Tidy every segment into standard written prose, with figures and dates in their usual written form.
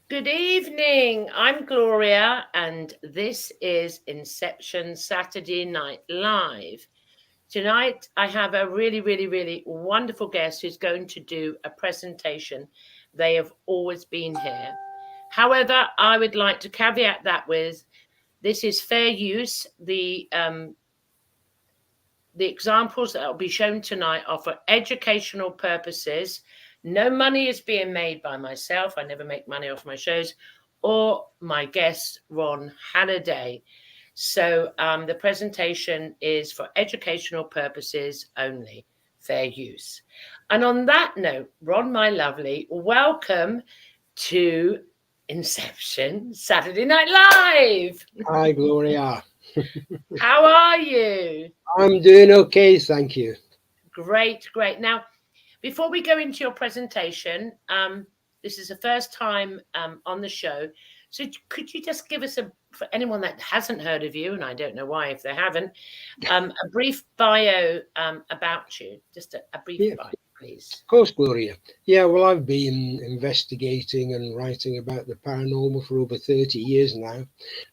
Good evening. I'm Gloria, and this is Inception Saturday Night Live. Tonight, I have a really wonderful guest who's going to do a presentation. They have always been here. However, I would like to caveat that with this is fair use. The examples that will be shown tonight are for educational purposes. No money is being made by myself. I never make money off my shows, or my guest, Ron Halliday. So the presentation is for educational purposes only, fair use. And on that note, Ron, my lovely, welcome to Inception Saturday Night Live. Hi, Gloria. How are you? I'm doing okay, thank you. Great. Now, before we go into your presentation, this is the first time on the show. So could you just give us for anyone that hasn't heard of you, and I don't know why if they haven't, a brief bio about you, just a brief bio, please. Of course, Gloria. Yeah, well, I've been investigating and writing about the paranormal for over 30 years now.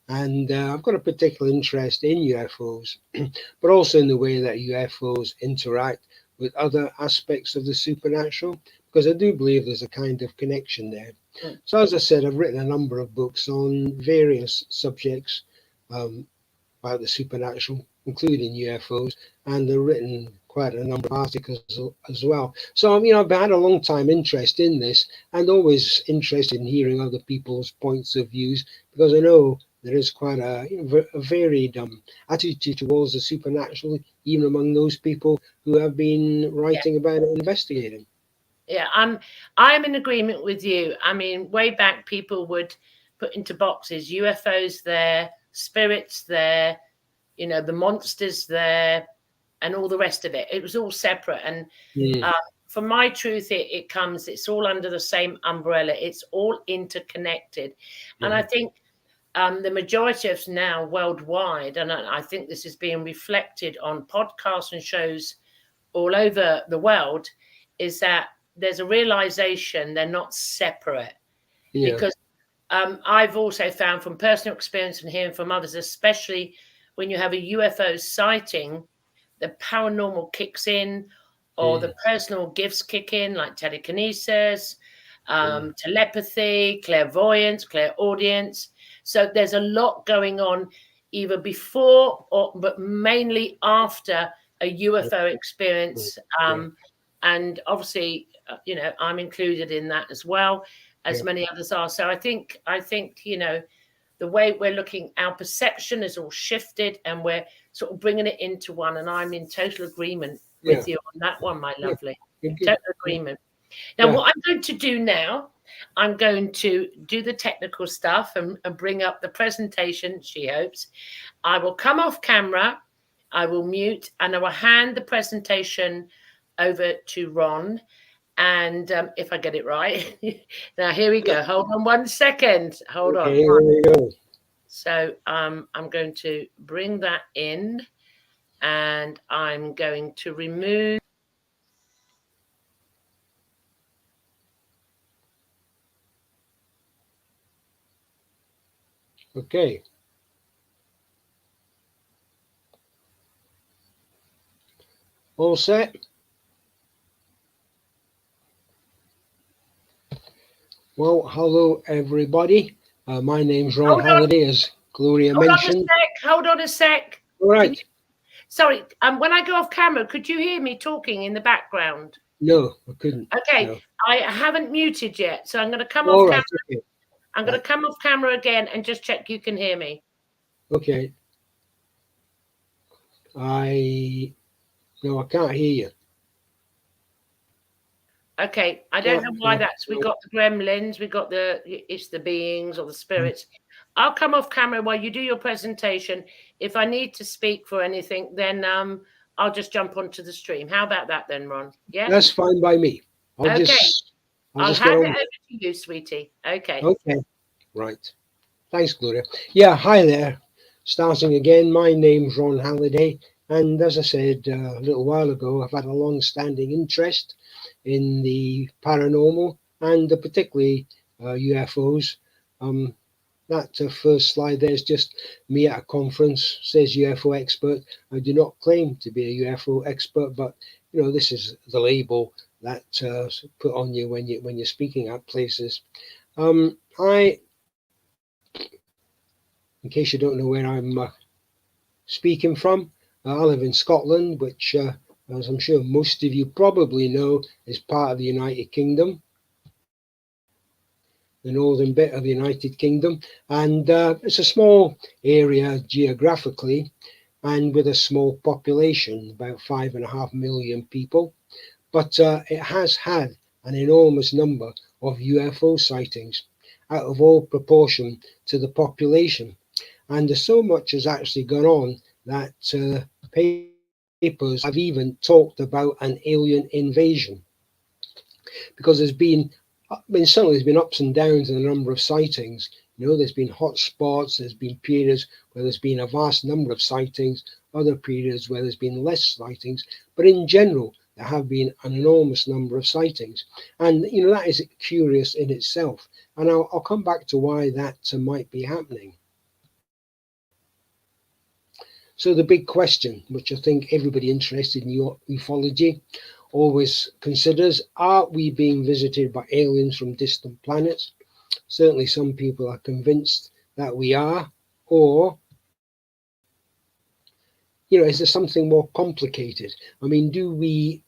And I've got a particular interest in UFOs, but also in the way that UFOs interact with other aspects of the supernatural, because I do believe there's a kind of connection there. So, as I said, I've written a number of books on various subjects about the supernatural, including UFOs, and I've written quite a number of articles as well. So, I've had a long time interest in this and always interested in hearing other people's points of views, because I know there is quite a varied attitude towards the supernatural, even among those people who have been writing about it and investigating. Yeah, I'm in agreement with you. I mean, way back people would put into boxes UFOs there, spirits there, the monsters there, and all the rest of it. It was all separate. And for my truth, it's all under the same umbrella. It's all interconnected. And I think the majority of us now worldwide, and I think this is being reflected on podcasts and shows all over the world, is that there's a realization they're not separate. Because I've also found from personal experience and hearing from others, especially when you have a UFO sighting, the paranormal kicks in, or the personal gifts kick in, like telekinesis, telepathy, clairvoyance, clairaudience. So there's a lot going on either before but mainly after a UFO experience. And obviously, I'm included in that as well, as many others are. So I think, the way we're looking, our perception is all shifted and we're sort of bringing it into one. And I'm in total agreement with you on that one, my lovely. Total agreement. Now, what I'm going to do now, I'm going to do the technical stuff and bring up the presentation, she hopes. I will come off camera, I will mute, and I will hand the presentation over to Ron. And if I get it right, now here we go. Hold on 1 second. Hold on. Here we go. So I'm going to bring that in, and I'm going to remove. Okay. All set? Well, hello everybody. My name's Ron Halliday, as Gloria mentioned. Hold on a sec. All right. Sorry. When I go off camera, could you hear me talking in the background? No, I couldn't. Okay. No. I haven't muted yet, so I'm going to come off camera. Okay. I'm going to come off camera again and just check you can hear me. Okay. No, I can't hear you. Okay, I don't know why that's. We got the gremlins, we got it's the beings or the spirits. I'll come off camera while you do your presentation. If I need to speak for anything, then I'll just jump onto the stream. How about that then, Ron? Yeah, that's fine by me. I'll hand it over to you, sweetie. Okay. Okay. Right. Thanks, Gloria. Yeah. Hi there. Starting again. My name's Ron Halliday. And as I said a little while ago, I've had a long-standing interest in the paranormal and particularly UFOs. That first slide there is just me at a conference, says UFO expert. I do not claim to be a UFO expert, but this is the label that put on you when you're speaking at places. I, in case you don't know where I'm speaking from, I live in Scotland, which, as I'm sure most of you probably know, is part of the United Kingdom, the northern bit of the United Kingdom, and it's a small area geographically and with a small population, about 5.5 million people, but it has had an enormous number of UFO sightings out of all proportion to the population. And so much has actually gone on that papers have even talked about an alien invasion, because certainly there's been ups and downs in the number of sightings. There's been hot spots, there's been periods where there's been a vast number of sightings, other periods where there's been less sightings, but in general there have been an enormous number of sightings, and that is curious in itself, and I'll come back to why that might be happening. So the big question, which I think everybody interested in ufology always considers, are we being visited by aliens from distant planets? Certainly some people are convinced that we are, or is there something more complicated? I mean, do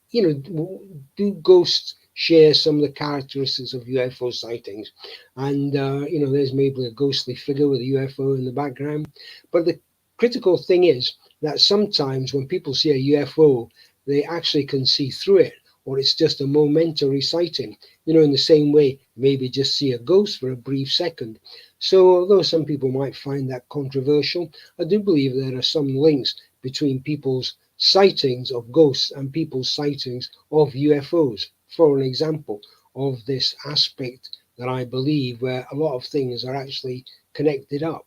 ghosts share some of the characteristics of UFO sightings? And there's maybe a ghostly figure with a UFO in the background, but the critical thing is that sometimes when people see a UFO, they actually can see through it, or it's just a momentary sighting, in the same way maybe just see a ghost for a brief second. So although some people might find that controversial, I do believe there are some links between people's sightings of ghosts and people's sightings of UFOs, for an example of this aspect that I believe where a lot of things are actually connected up.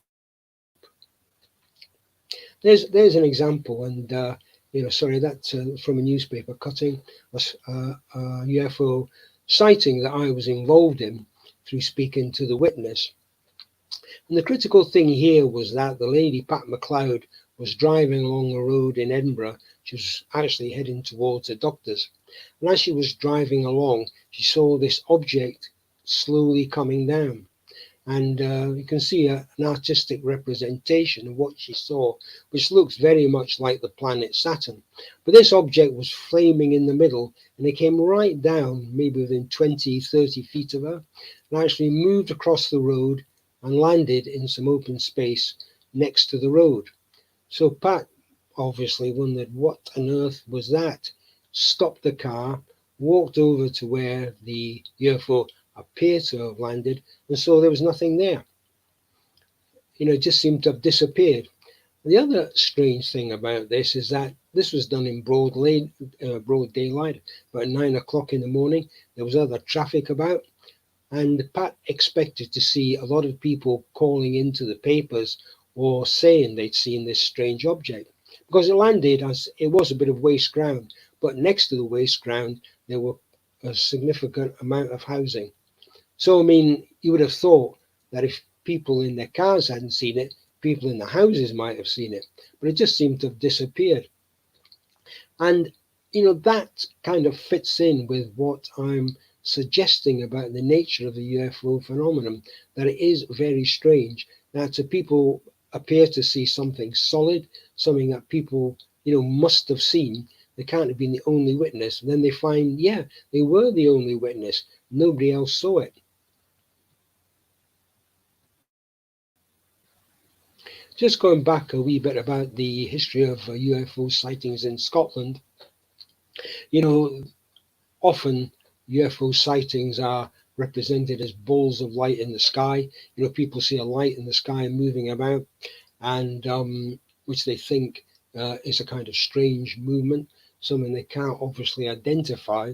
There's an example, and sorry, that's from a newspaper cutting, a UFO sighting that I was involved in through speaking to the witness. And the critical thing here was that the lady, Pat McLeod, was driving along a road in Edinburgh. She was actually heading towards a doctor's. And as she was driving along, she saw this object slowly coming down. And you can see an artistic representation of what she saw, which looks very much like the planet Saturn. But this object was flaming in the middle, and it came right down, maybe within 20, 30 feet of her, and actually moved across the road and landed in some open space next to the road. So Pat obviously wondered what on earth was that, stopped the car, walked over to where the UFO appeared to have landed, and so there was nothing there. It just seemed to have disappeared. The other strange thing about this is that this was done in broad daylight, about 9 o'clock in the morning. There was other traffic about, and Pat expected to see a lot of people calling into the papers or saying they'd seen this strange object, because it landed as it was a bit of waste ground, but next to the waste ground there were a significant amount of housing. So, I mean, you would have thought that if people in their cars hadn't seen it, people in the houses might have seen it, but it just seemed to have disappeared. And, that kind of fits in with what I'm suggesting about the nature of the UFO phenomenon, that it is very strange that people appear to see something solid, something that people, must have seen. They can't have been the only witness. And then they find, yeah, they were the only witness. Nobody else saw it. Just going back a wee bit about the history of UFO sightings in Scotland, often UFO sightings are represented as balls of light in the sky. People see a light in the sky moving about, and which they think is a kind of strange movement, something they can't obviously identify.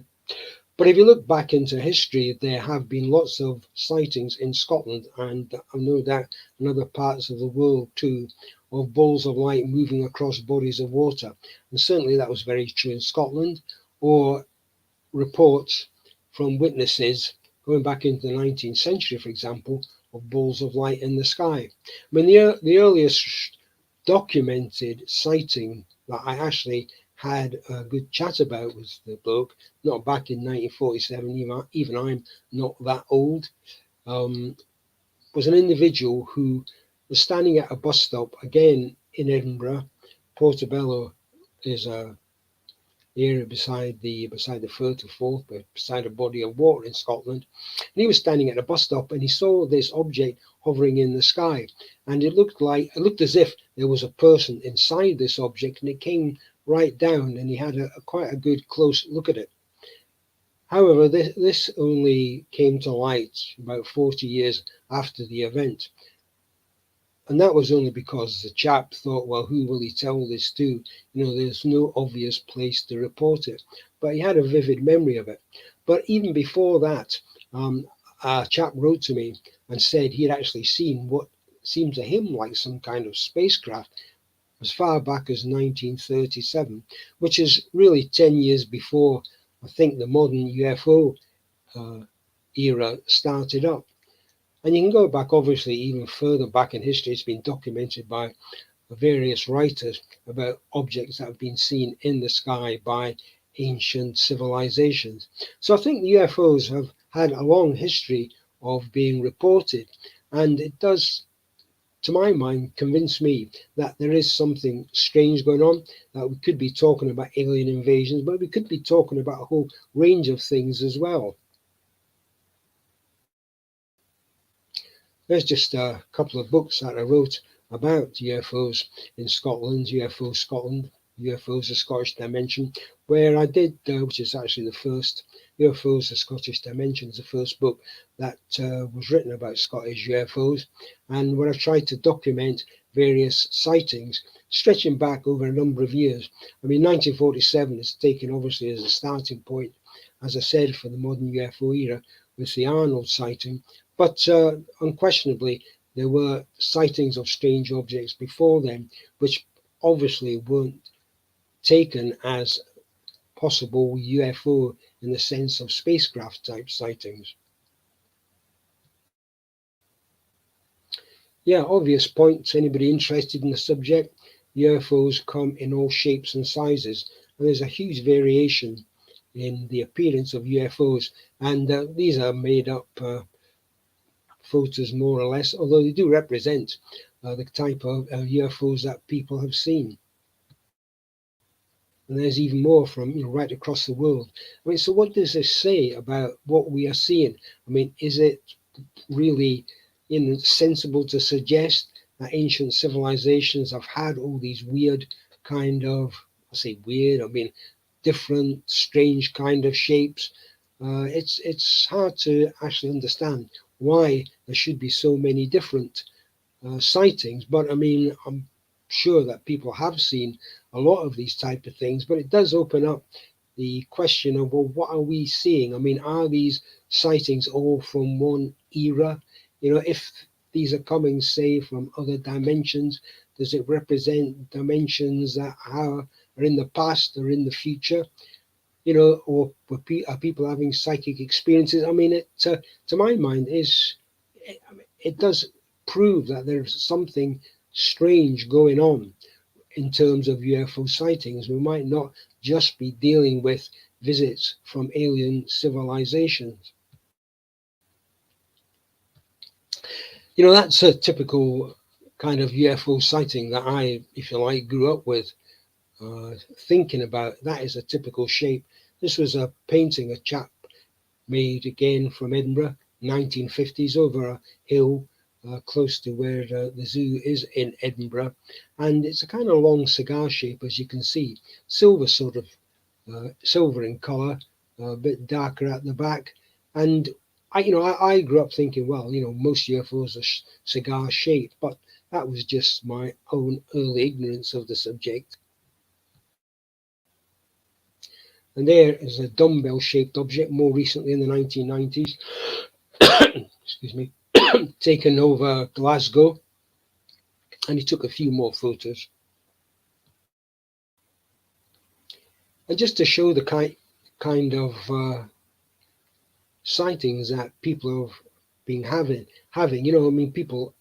But if you look back into history, there have been lots of sightings in Scotland, and I know that in other parts of the world too, of balls of light moving across bodies of water. And certainly that was very true in Scotland, or reports from witnesses going back into the 19th century, for example, of balls of light in the sky. I mean, the earliest documented sighting that I actually had a good chat about was the bloke, not back in 1947, even I'm not that old, was an individual who was standing at a bus stop, again in Edinburgh. Portobello is a area beside the Firth of Forth, beside a body of water in Scotland. And he was standing at a bus stop and he saw this object hovering in the sky. And it looked as if there was a person inside this object, and it came right down, and he had quite a good close look at it. However, this only came to light about 40 years after the event. And that was only because the chap thought, well, who will he tell this to? There's no obvious place to report it. But he had a vivid memory of it. But even before that, a chap wrote to me and said he had actually seen what seemed to him like some kind of spacecraft as far back as 1937, which is really 10 years before I think the modern UFO era started up. And you can go back, obviously, even further back in history. It's been documented by various writers about objects that have been seen in the sky by ancient civilizations. So I think the UFOs have had a long history of being reported, and it does, to my mind, convince me that there is something strange going on, that we could be talking about alien invasions, but we could be talking about a whole range of things as well. There's just a couple of books that I wrote about UFOs in Scotland, UFO Scotland, UFOs, the Scottish Dimension, where I did, which is actually the first, UFOs, the Scottish Dimension, is the first book that was written about Scottish UFOs, and where I've tried to document various sightings stretching back over a number of years. I mean, 1947 is taken obviously as a starting point, as I said, for the modern UFO era with the Arnold sighting. But unquestionably, there were sightings of strange objects before then, which obviously weren't taken as possible UFO in the sense of spacecraft type sightings. Yeah, obvious points. Anybody interested in the subject? UFOs come in all shapes and sizes, and there's a huge variation in the appearance of UFOs, and these are made up photos more or less, although they do represent the type of UFOs that people have seen. And there's even more from right across the world. I mean, so what does this say about what we are seeing? I mean, is it really sensible to suggest that ancient civilizations have had all these weird kind of, I say weird, I mean different, strange kind of shapes? It's hard to actually understand why there should be so many different sightings. But I mean, I'm sure that people have seen a lot of these type of things. But it does open up the question of, well, what are we seeing? I mean, are these sightings all from one era? If these are coming, say, from other dimensions, does it represent dimensions that are in the past or in the future? Or are people having psychic experiences? I mean, it to my mind it does prove that there's something strange going on in terms of UFO sightings. We might not just be dealing with visits from alien civilizations. That's a typical kind of UFO sighting that I, if you like, grew up with. Thinking about that is a typical shape. This was a painting a chap made again from Edinburgh, 1950s, over a hill close to where the zoo is in Edinburgh. And it's a kind of long cigar shape, as you can see, silver silver in colour, a bit darker at the back. And I grew up thinking, well, most UFOs are cigar shaped, but that was just my own early ignorance of the subject. And there is a dumbbell-shaped object, more recently in the 1990s, excuse me, taken over Glasgow, and he took a few more photos. And just to show the kind of sightings that people have been having. I mean, people,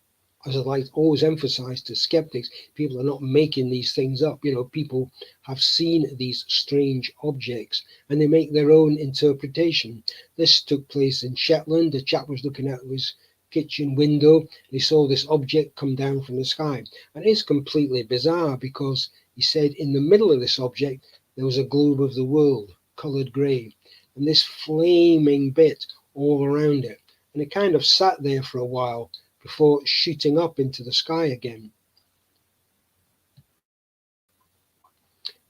as I like always emphasize to skeptics, people are not making these things up. People have seen these strange objects and they make their own interpretation. This took place in Shetland. The chap was looking out his kitchen window. He saw this object come down from the sky. And it's completely bizarre because he said in the middle of this object, there was a globe of the world, coloured grey, and this flaming bit all around it. And it kind of sat there for a while before shooting up into the sky again.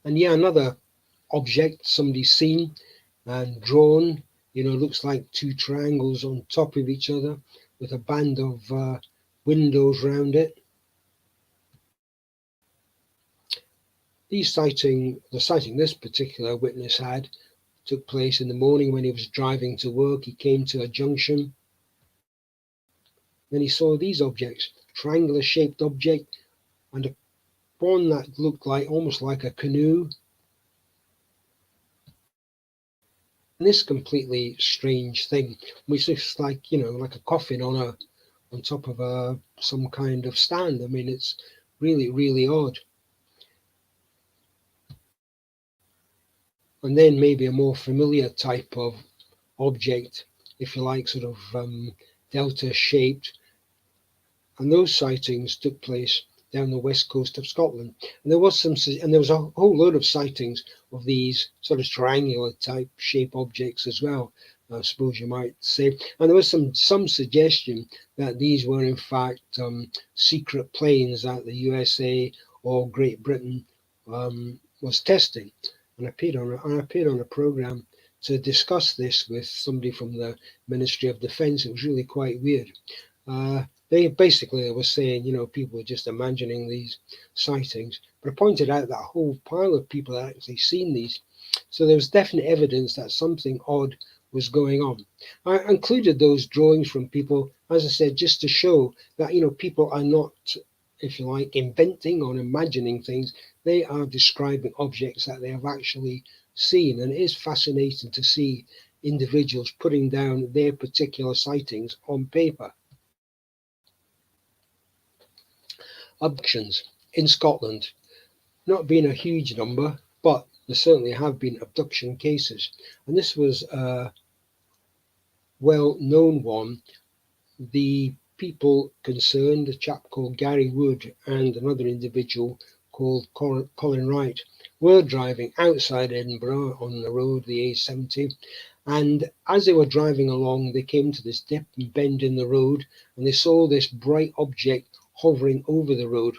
And yeah, another object somebody's seen and drawn, looks like two triangles on top of each other with a band of windows round it. The sighting this particular witness had took place in the morning when he was driving to work. He came to a junction. Then he saw these objects, triangular shaped object and one that looked like almost like a canoe. And this completely strange thing, which looks like, like a coffin on top of some kind of stand. I mean, it's really, really odd. And then maybe a more familiar type of object, if you like, sort of delta shaped. And those sightings took place down the west coast of Scotland. And there was a whole load of sightings of these sort of triangular type shape objects as well, I suppose you might say. And there was some suggestion that these were in fact secret planes that the USA or Great Britain was testing. And I appeared on a program to discuss this with somebody from the Ministry of Defence. It was really quite weird. They were saying, people were just imagining these sightings. But I pointed out that a whole pile of people had actually seen these. So there was definite evidence that something odd was going on. I included those drawings from people, as I said, just to show that, people are not, if you like, inventing or imagining things. They are describing objects that they have actually seen. And it is fascinating to see individuals putting down their particular sightings on paper. Abductions in Scotland, not been a huge number, but there certainly have been abduction cases. And this was a well-known one. The people concerned, a chap called Gary Wood and another individual called Colin Wright, were driving outside Edinburgh on the road, the A70. And as they were driving along, they came to this dip and bend in the road, and they saw this bright object hovering over the road.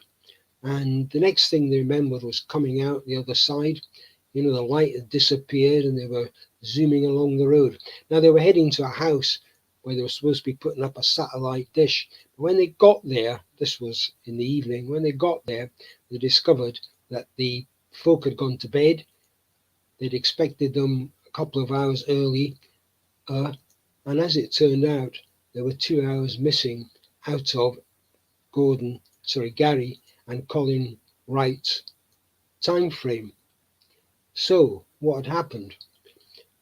And the next thing they remembered was coming out the other side. The light had disappeared and they were zooming along the road. Now they were heading to a house where they were supposed to be putting up a satellite dish. When they got there, this was in the evening, when they got there, they discovered that the folk had gone to bed. They'd expected them a couple of hours early. And as it turned out, there were 2 hours missing out of Gary and Colin Wright's time frame. So what had happened?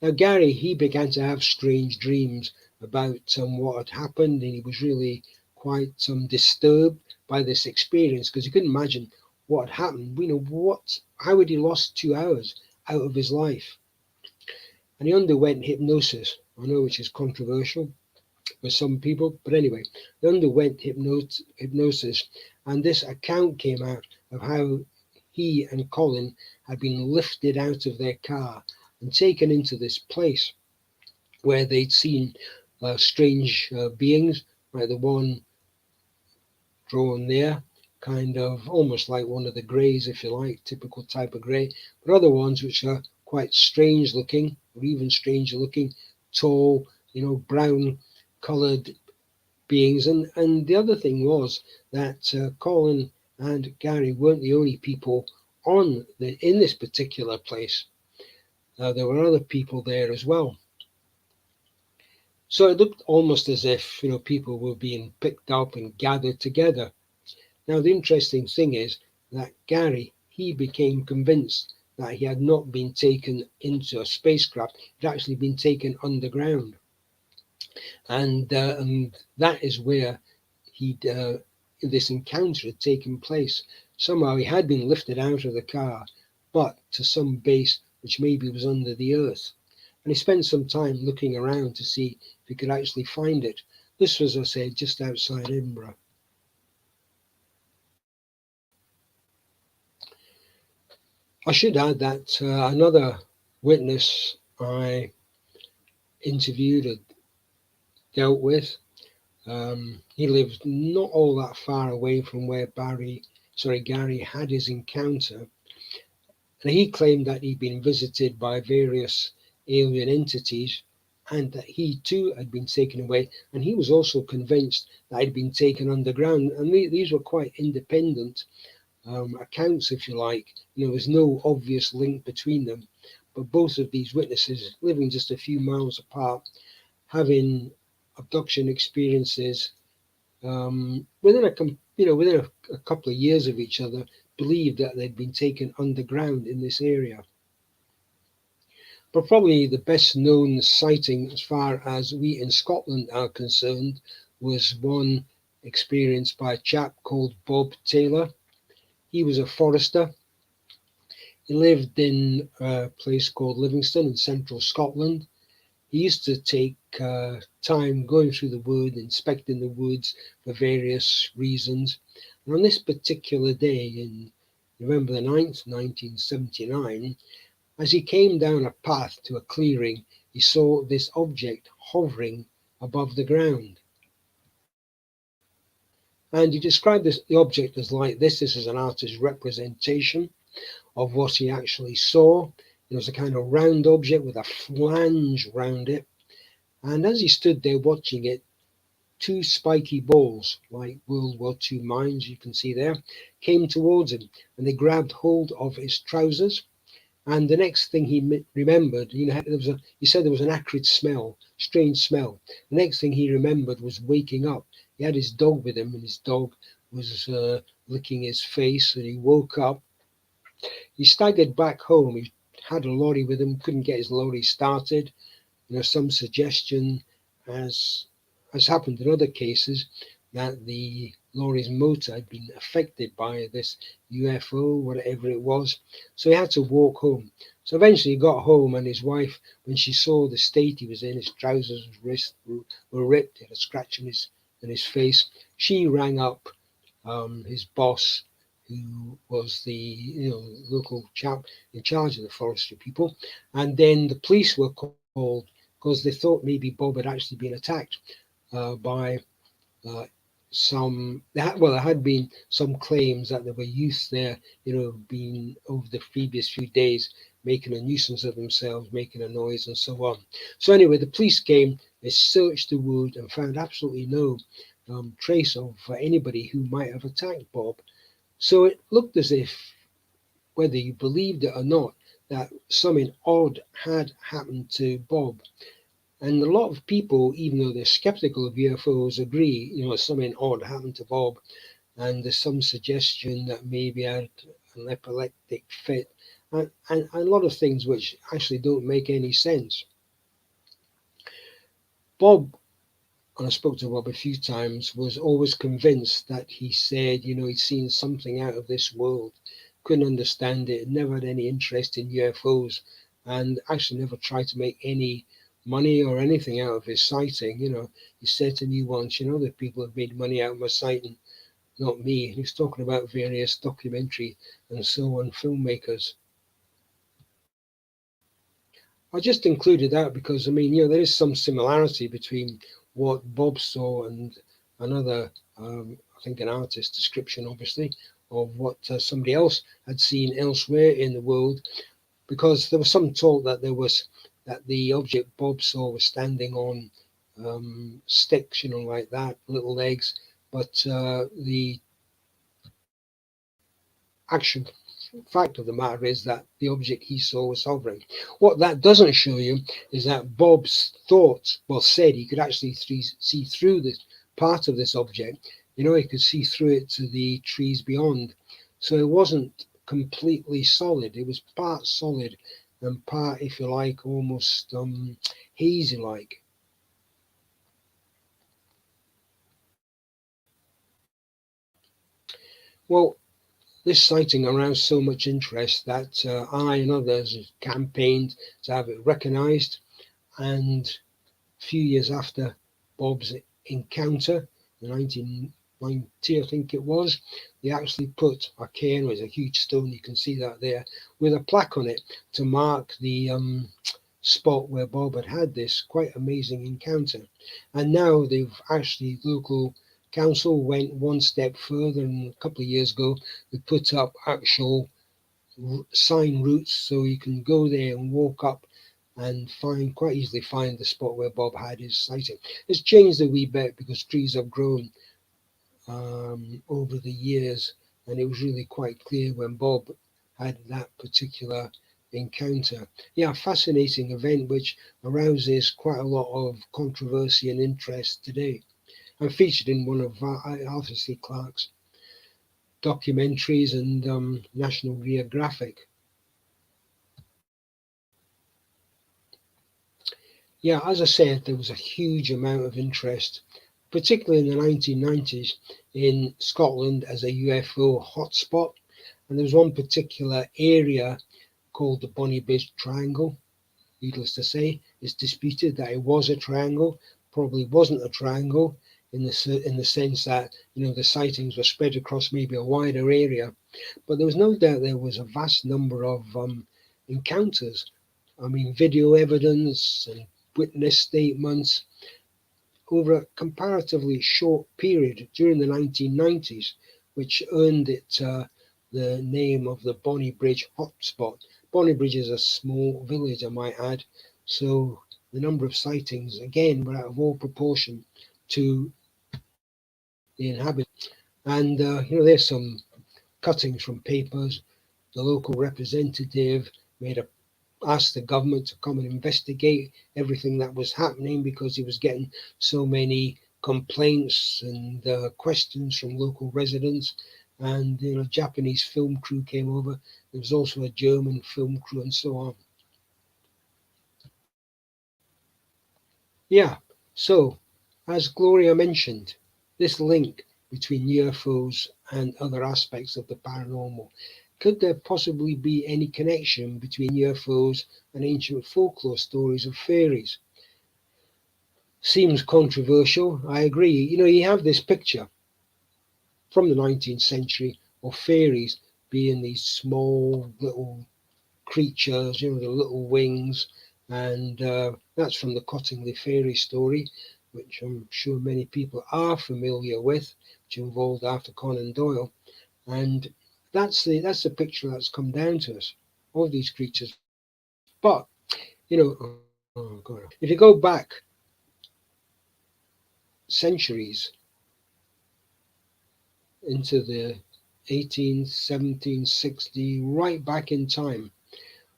Now Gary, he began to have strange dreams about what had happened, and he was really quite disturbed by this experience because he couldn't imagine what had happened. How had he lost 2 hours out of his life? And he underwent hypnosis. I know, which is controversial for some people, but anyway, they underwent hypnosis, and this account came out of how he and Colin had been lifted out of their car and taken into this place where they'd seen strange beings, like the one drawn there, kind of almost like one of the greys, if you like, typical type of grey, but other ones which are quite strange looking, or even stranger looking, tall, brown coloured beings. And the other thing was that Colin and Gary weren't the only people in this particular place. There were other people there as well. So it looked almost as if people were being picked up and gathered together. Now the interesting thing is that Gary, he became convinced that he had not been taken into a spacecraft, he'd actually been taken underground. And that is where this encounter had taken place. Somehow he had been lifted out of the car, but to some base which maybe was under the earth. And he spent some time looking around to see if he could actually find it. This was, as I said, just outside Edinburgh. I should add that another witness I interviewed and dealt with, he lived not all that far away from where Gary had his encounter, and he claimed that he'd been visited by various alien entities and that he too had been taken away, and he was also convinced that he'd been taken underground. And these were quite independent accounts, if you like. There was no obvious link between them, but both of these witnesses, living just a few miles apart, having abduction experiences within a couple of years of each other, believed that they'd been taken underground in this area. But probably the best known sighting, as far as we in Scotland are concerned, was one experienced by a chap called Bob Taylor. He was a forester. He lived in a place called Livingston in central Scotland. He used to take time going through the wood, inspecting the woods for various reasons. And on this particular day, in November the 9th, 1979, as he came down a path to a clearing, he saw this object hovering above the ground. And he described the object as like this. This is an artist's representation of what he actually saw. It was a kind of round object with a flange round it. And as he stood there watching it, two spiky balls, like World War II mines, you can see there, came towards him, and they grabbed hold of his trousers. And the next thing he remembered, he said there was an acrid smell, strange smell. The next thing he remembered was waking up. He had his dog with him, and his dog was licking his face, and he woke up. He staggered back home. He had a lorry with him, couldn't get his lorry started. Some suggestion, as has happened in other cases, that the lorry's motor had been affected by this UFO, whatever it was. So he had to walk home. So eventually he got home, and his wife, when she saw the state he was in, his trousers and wrists were ripped, he had a scratch in his face, she rang up his boss, who was the local chap in charge of the forestry people. And then the police were called because they thought maybe Bob had actually been attacked by there had been some claims that there were youth there, being over the previous few days making a nuisance of themselves, making a noise and so on. So anyway, the police came, they searched the wood and found absolutely no trace of anybody who might have attacked Bob. So it looked as if, whether you believed it or not, that something odd had happened to Bob. And a lot of people, even though they're skeptical of UFOs, agree, something odd happened to Bob. And there's some suggestion that maybe he had an epileptic fit, and a lot of things which actually don't make any sense. Bob, and I spoke to Bob a few times, was always convinced that he said, he'd seen something out of this world, couldn't understand it, never had any interest in UFOs, and actually never tried to make any money or anything out of his sighting. He said to me once, that people have made money out of my sighting, not me. He was talking about various documentary and so on filmmakers. I just included that because, there is some similarity between what Bob saw and another, I think an artist's description, obviously, of what somebody else had seen elsewhere in the world, because there was some talk that the object Bob saw was standing on sticks, like that, little legs, but the actual fact of the matter is that the object he saw was hovering. What that doesn't show you is that Bob's thoughts, said he could actually see through this part of this object. He could see through it to the trees beyond. So it wasn't completely solid. It was part solid and part, if you like, almost hazy like. Well, this sighting aroused so much interest that I and others campaigned to have it recognised. And a few years after Bob's encounter, in 1990, I think it was, they actually put a cairn with a huge stone, you can see that there, with a plaque on it to mark the spot where Bob had had this quite amazing encounter. And now they've actually, local council went one step further, and a couple of years ago they put up actual sign routes so you can go there and walk up and quite easily find the spot where Bob had his sighting. It's changed a wee bit because trees have grown over the years, and it was really quite clear when Bob had that particular encounter. Yeah, fascinating event which arouses quite a lot of controversy and interest today. I'm featured in one of Arthur C. Clarke's documentaries and National Geographic. Yeah, as I said, there was a huge amount of interest, particularly in the 1990s, in Scotland as a UFO hotspot. And there was one particular area called the Bonnybridge Triangle. Needless to say, it's disputed that it was a triangle, probably wasn't a triangle in the sense that the sightings were spread across maybe a wider area. But there was no doubt there was a vast number of encounters. I mean, video evidence and witness statements over a comparatively short period during the 1990s, which earned it the name of the Bonnybridge hotspot. Bonnybridge is a small village, I might add, so the number of sightings, again, were out of all proportion to the inhabitants. And, there's some cuttings from papers. The local representative made a asked the government to come and investigate everything that was happening because he was getting so many complaints and questions from local residents. And Japanese film crew came over. There was also a German film crew and so on. Yeah, so as Gloria mentioned, this link between UFOs and other aspects of the paranormal. Could there possibly be any connection between UFOs and ancient folklore stories of fairies? Seems controversial, I agree. You have this picture from the 19th century of fairies being these small little creatures, the little wings, and that's from the Cottingley fairy story, which I'm sure many people are familiar with, which involved Arthur Conan Doyle. And that's the picture that's come down to us, all these creatures. But oh God, if you go back centuries into the 18th, 17th, 60s, right back in time,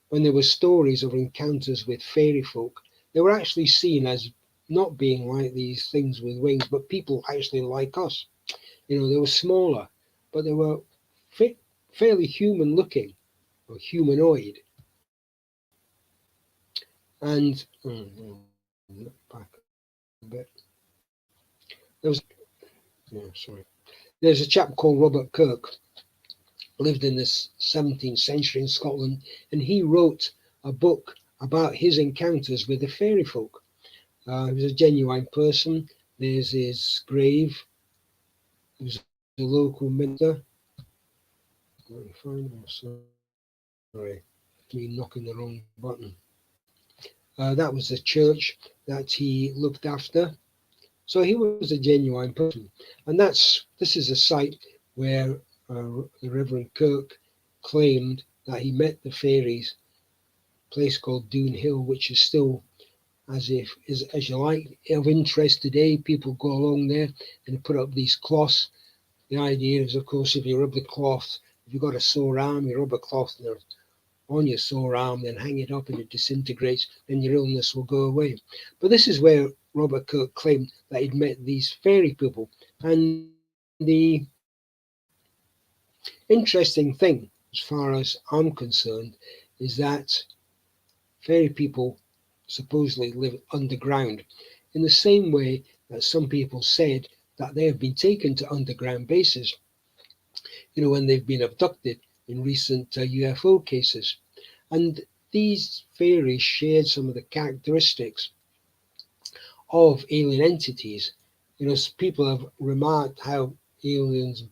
when there were stories of encounters with fairy folk, they were actually seen as not being like these things with wings, but people actually like us. They were smaller, but they were fairly human looking or humanoid. And back a bit. There was sorry. There's a chap called Robert Kirk, lived in the 17th century in Scotland, and he wrote a book about his encounters with the fairy folk. He was a genuine person. There's his grave. He was a local minister. Let me find him. Sorry, me knocking the wrong button. That was the church that he looked after. So he was a genuine person, and this is a site where the Reverend Kirk claimed that he met the fairies. A place called Doon Hill, which is still, as you like, of interest today. People go along there and put up these cloths. The idea is, of course, if you rub the cloth, if you've got a sore arm, you rub a cloth on your sore arm, then hang it up and it disintegrates, then your illness will go away. But this is where Robert Kirk claimed that he'd met these fairy people. And the interesting thing, as far as I'm concerned, is that fairy people supposedly live underground in the same way that some people said that they have been taken to underground bases. when they've been abducted in recent UFO cases. And these fairies shared some of the characteristics of alien entities. People have remarked how aliens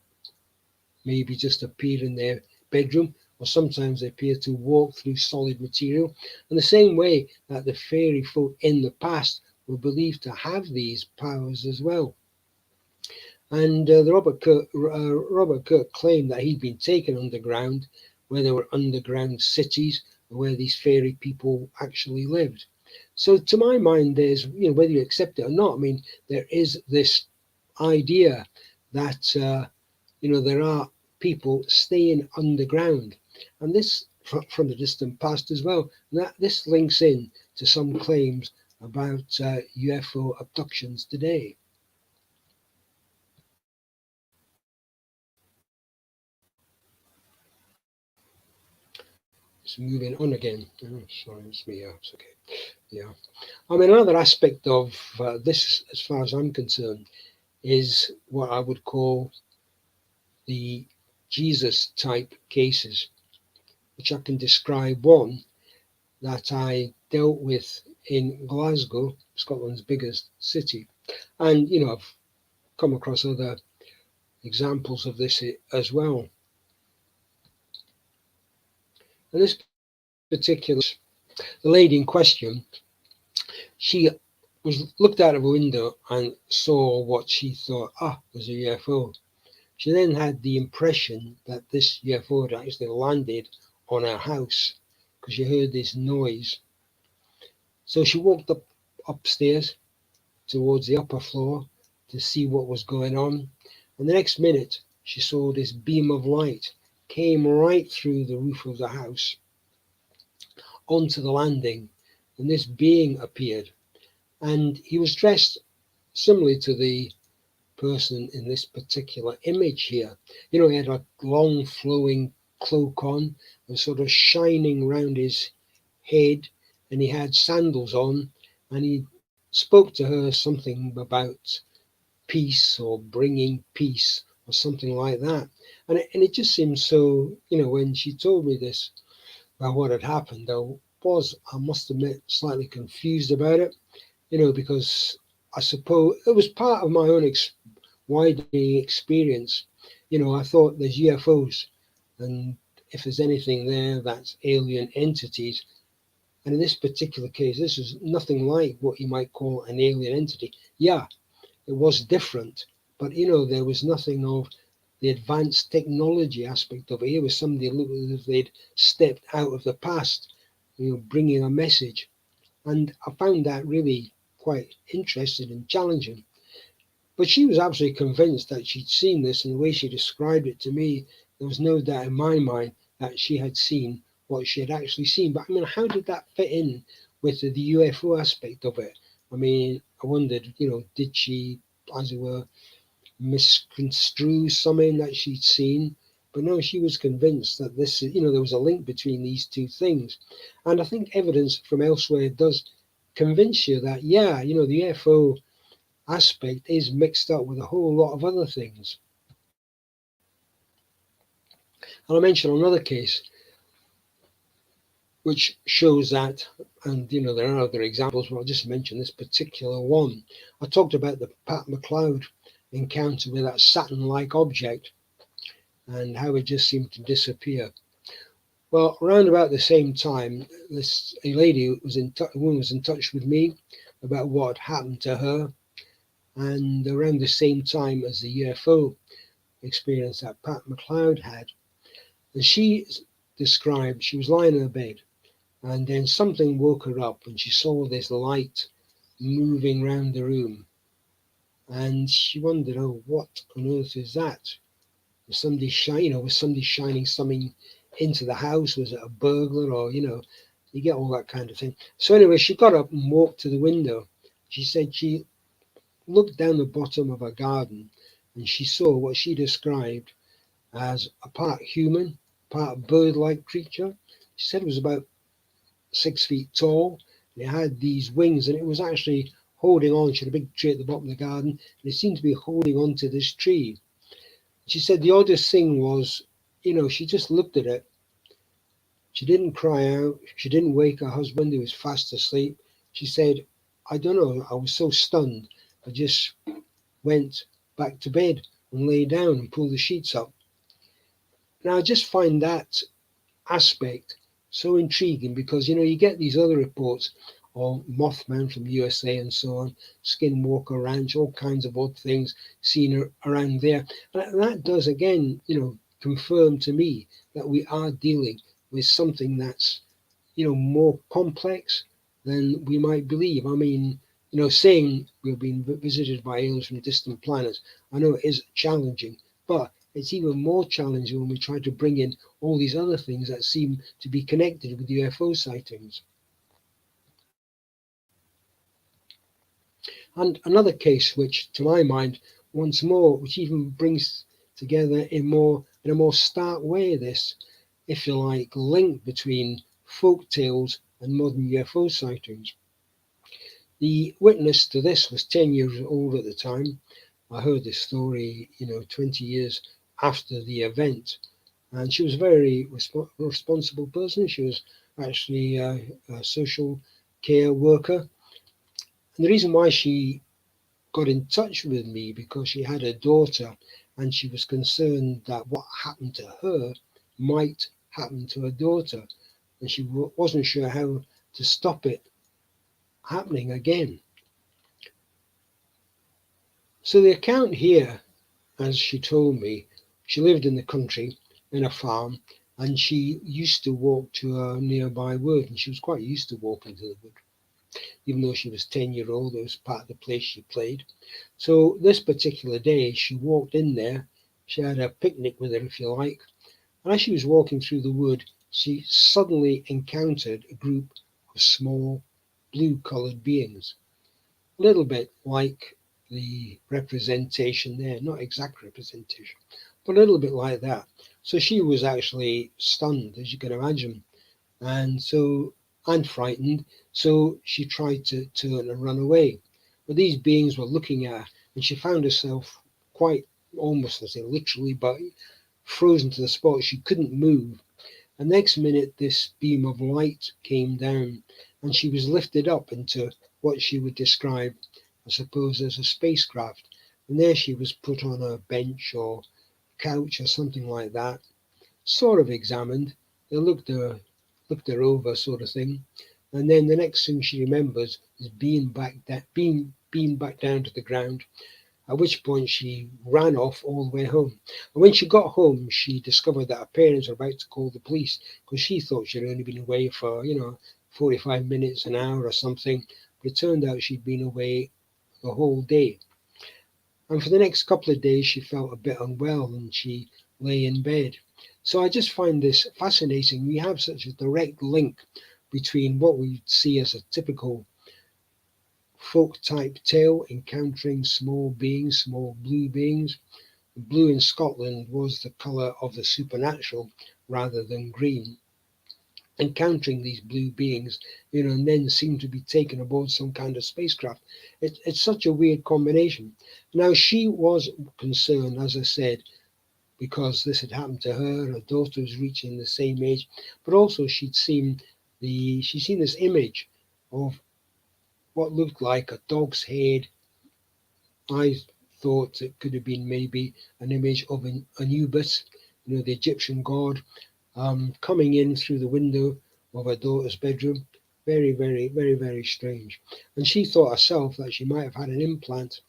maybe just appear in their bedroom, or sometimes they appear to walk through solid material. In the same way that the fairy folk in the past were believed to have these powers as well. And Robert Kirk claimed that he'd been taken underground, where there were underground cities where these fairy people actually lived. So to my mind, there's, whether you accept it or not, I mean, there is this idea that, there are people staying underground. And this from the distant past as well. And that this links in to some claims about UFO abductions today. So moving on again. Oh, sorry, it's me. Yeah, it's okay. Yeah. I mean, another aspect of this, as far as I'm concerned, is what I would call the Jesus type cases, which I can describe one that I dealt with in Glasgow, Scotland's biggest city. And, I've come across other examples of this as well. And this particular, the lady in question, she was looked out of a window and saw what she thought was a UFO. She then had the impression that this UFO had actually landed on her house because she heard this noise. So she walked upstairs towards the upper floor to see what was going on. And the next minute, she saw this beam of light came right through the roof of the house onto the landing. And this being appeared. And he was dressed similarly to the person in this particular image here. He had a long flowing cloak on and sort of shining round his head, and he had sandals on, and he spoke to her something about peace or bringing peace or something like that. And it just seemed so, when she told me this about what had happened, I must admit, slightly confused about it, because I suppose it was part of my own widening experience. I thought there's UFOs, and if there's anything there, that's alien entities. And in this particular case, this is nothing like what you might call an alien entity. Yeah, it was different, but there was nothing of the advanced technology aspect of it. Here was somebody looked as if they'd stepped out of the past, bringing a message. And I found that really quite interesting and challenging. But she was absolutely convinced that she'd seen this, and the way she described it to me, there was no doubt in my mind that she had seen what she had actually seen. But I mean, how did that fit in with the UFO aspect of it? I mean, I wondered, did she, as it were, misconstrue something that she'd seen? But no, she was convinced that this, there was a link between these two things. And I think evidence from elsewhere does convince you that, yeah, the UFO aspect is mixed up with a whole lot of other things. And I mentioned another case which shows that, and there are other examples, but I'll just mention this particular one. I talked about the Pat McLeod encounter with that Saturn-like object and how it just seemed to disappear. Well, around about the same time, a woman was in touch with me about what had happened to her, and around the same time as the UFO experience that Pat McLeod had. And she described she was lying in her bed, and then something woke her up, and she saw this light moving round the room. And she wondered, what on earth is that? Was somebody shining something into the house? Was it a burglar? Or, you get all that kind of thing. So anyway, she got up and walked to the window. She said she looked down the bottom of her garden, and she saw what she described as a part human, part bird-like creature. She said it was about 6 feet tall. And it had these wings, and it was actually holding on. She had a big tree at the bottom of the garden, and it seemed to be holding on to this tree. She said the oddest thing was, she just looked at it. She didn't cry out. She didn't wake her husband, who was fast asleep. She said, I don't know, I was so stunned. I just went back to bed and lay down and pulled the sheets up. Now, I just find that aspect so intriguing because, you get these other reports of Mothman from USA and so on, Skinwalker Ranch, all kinds of odd things seen around there. And that does, again, confirm to me that we are dealing with something that's more complex than we might believe. I mean, saying we've been visited by aliens from distant planets, I know it is challenging, but it's even more challenging when we try to bring in all these other things that seem to be connected with UFO sightings. And another case which, to my mind, once more, which even brings together in a more stark way this, if you like, link between folk tales and modern UFO sightings. The witness to this was 10 years old at the time. I heard this story, 20 years after the event. And she was a very responsible person. She was actually a social care worker. And the reason why she got in touch with me because she had a daughter and she was concerned that what happened to her might happen to her daughter. And she wasn't sure how to stop it happening again. So the account here, as she told me, she lived in the country in a farm and she used to walk to a nearby wood and she was quite used to walking to the wood. Even though she was 10-year old, it was part of the place she played. So this particular day, she walked in there. She had a picnic with her, if you like. And as she was walking through the wood, she suddenly encountered a group of small blue-coloured beings. A little bit like the representation there, not exact representation, but a little bit like that. So she was actually stunned, as you can imagine, and frightened. So she tried to turn and run away. But these beings were looking at her, and she found herself quite almost, I say literally, but frozen to the spot. She couldn't move. And next minute, this beam of light came down, and she was lifted up into what she would describe, I suppose, as a spacecraft. And there she was put on a bench or couch or something like that, sort of examined. They looked her over, sort of thing. And then the next thing she remembers is being back down to the ground. At which point she ran off all the way home. And when she got home, she discovered that her parents were about to call the police because she thought she'd only been away for 45 minutes, an hour, or something. But it turned out she'd been away the whole day. And for the next couple of days, she felt a bit unwell and she lay in bed. So I just find this fascinating. We have such a direct link between what we see as a typical folk type tale, encountering small beings, small blue beings. Blue in Scotland was the colour of the supernatural rather than green. Encountering these blue beings, and then seem to be taken aboard some kind of spacecraft. It's such a weird combination. Now, she was concerned, as I said, because this had happened to her. Her daughter was reaching the same age, but also she'd seen this image of what looked like a dog's head. I thought it could have been maybe an image of an Anubis, the Egyptian god, coming in through the window of her daughter's bedroom. Very, very, very, very strange. And she thought herself that she might have had an implant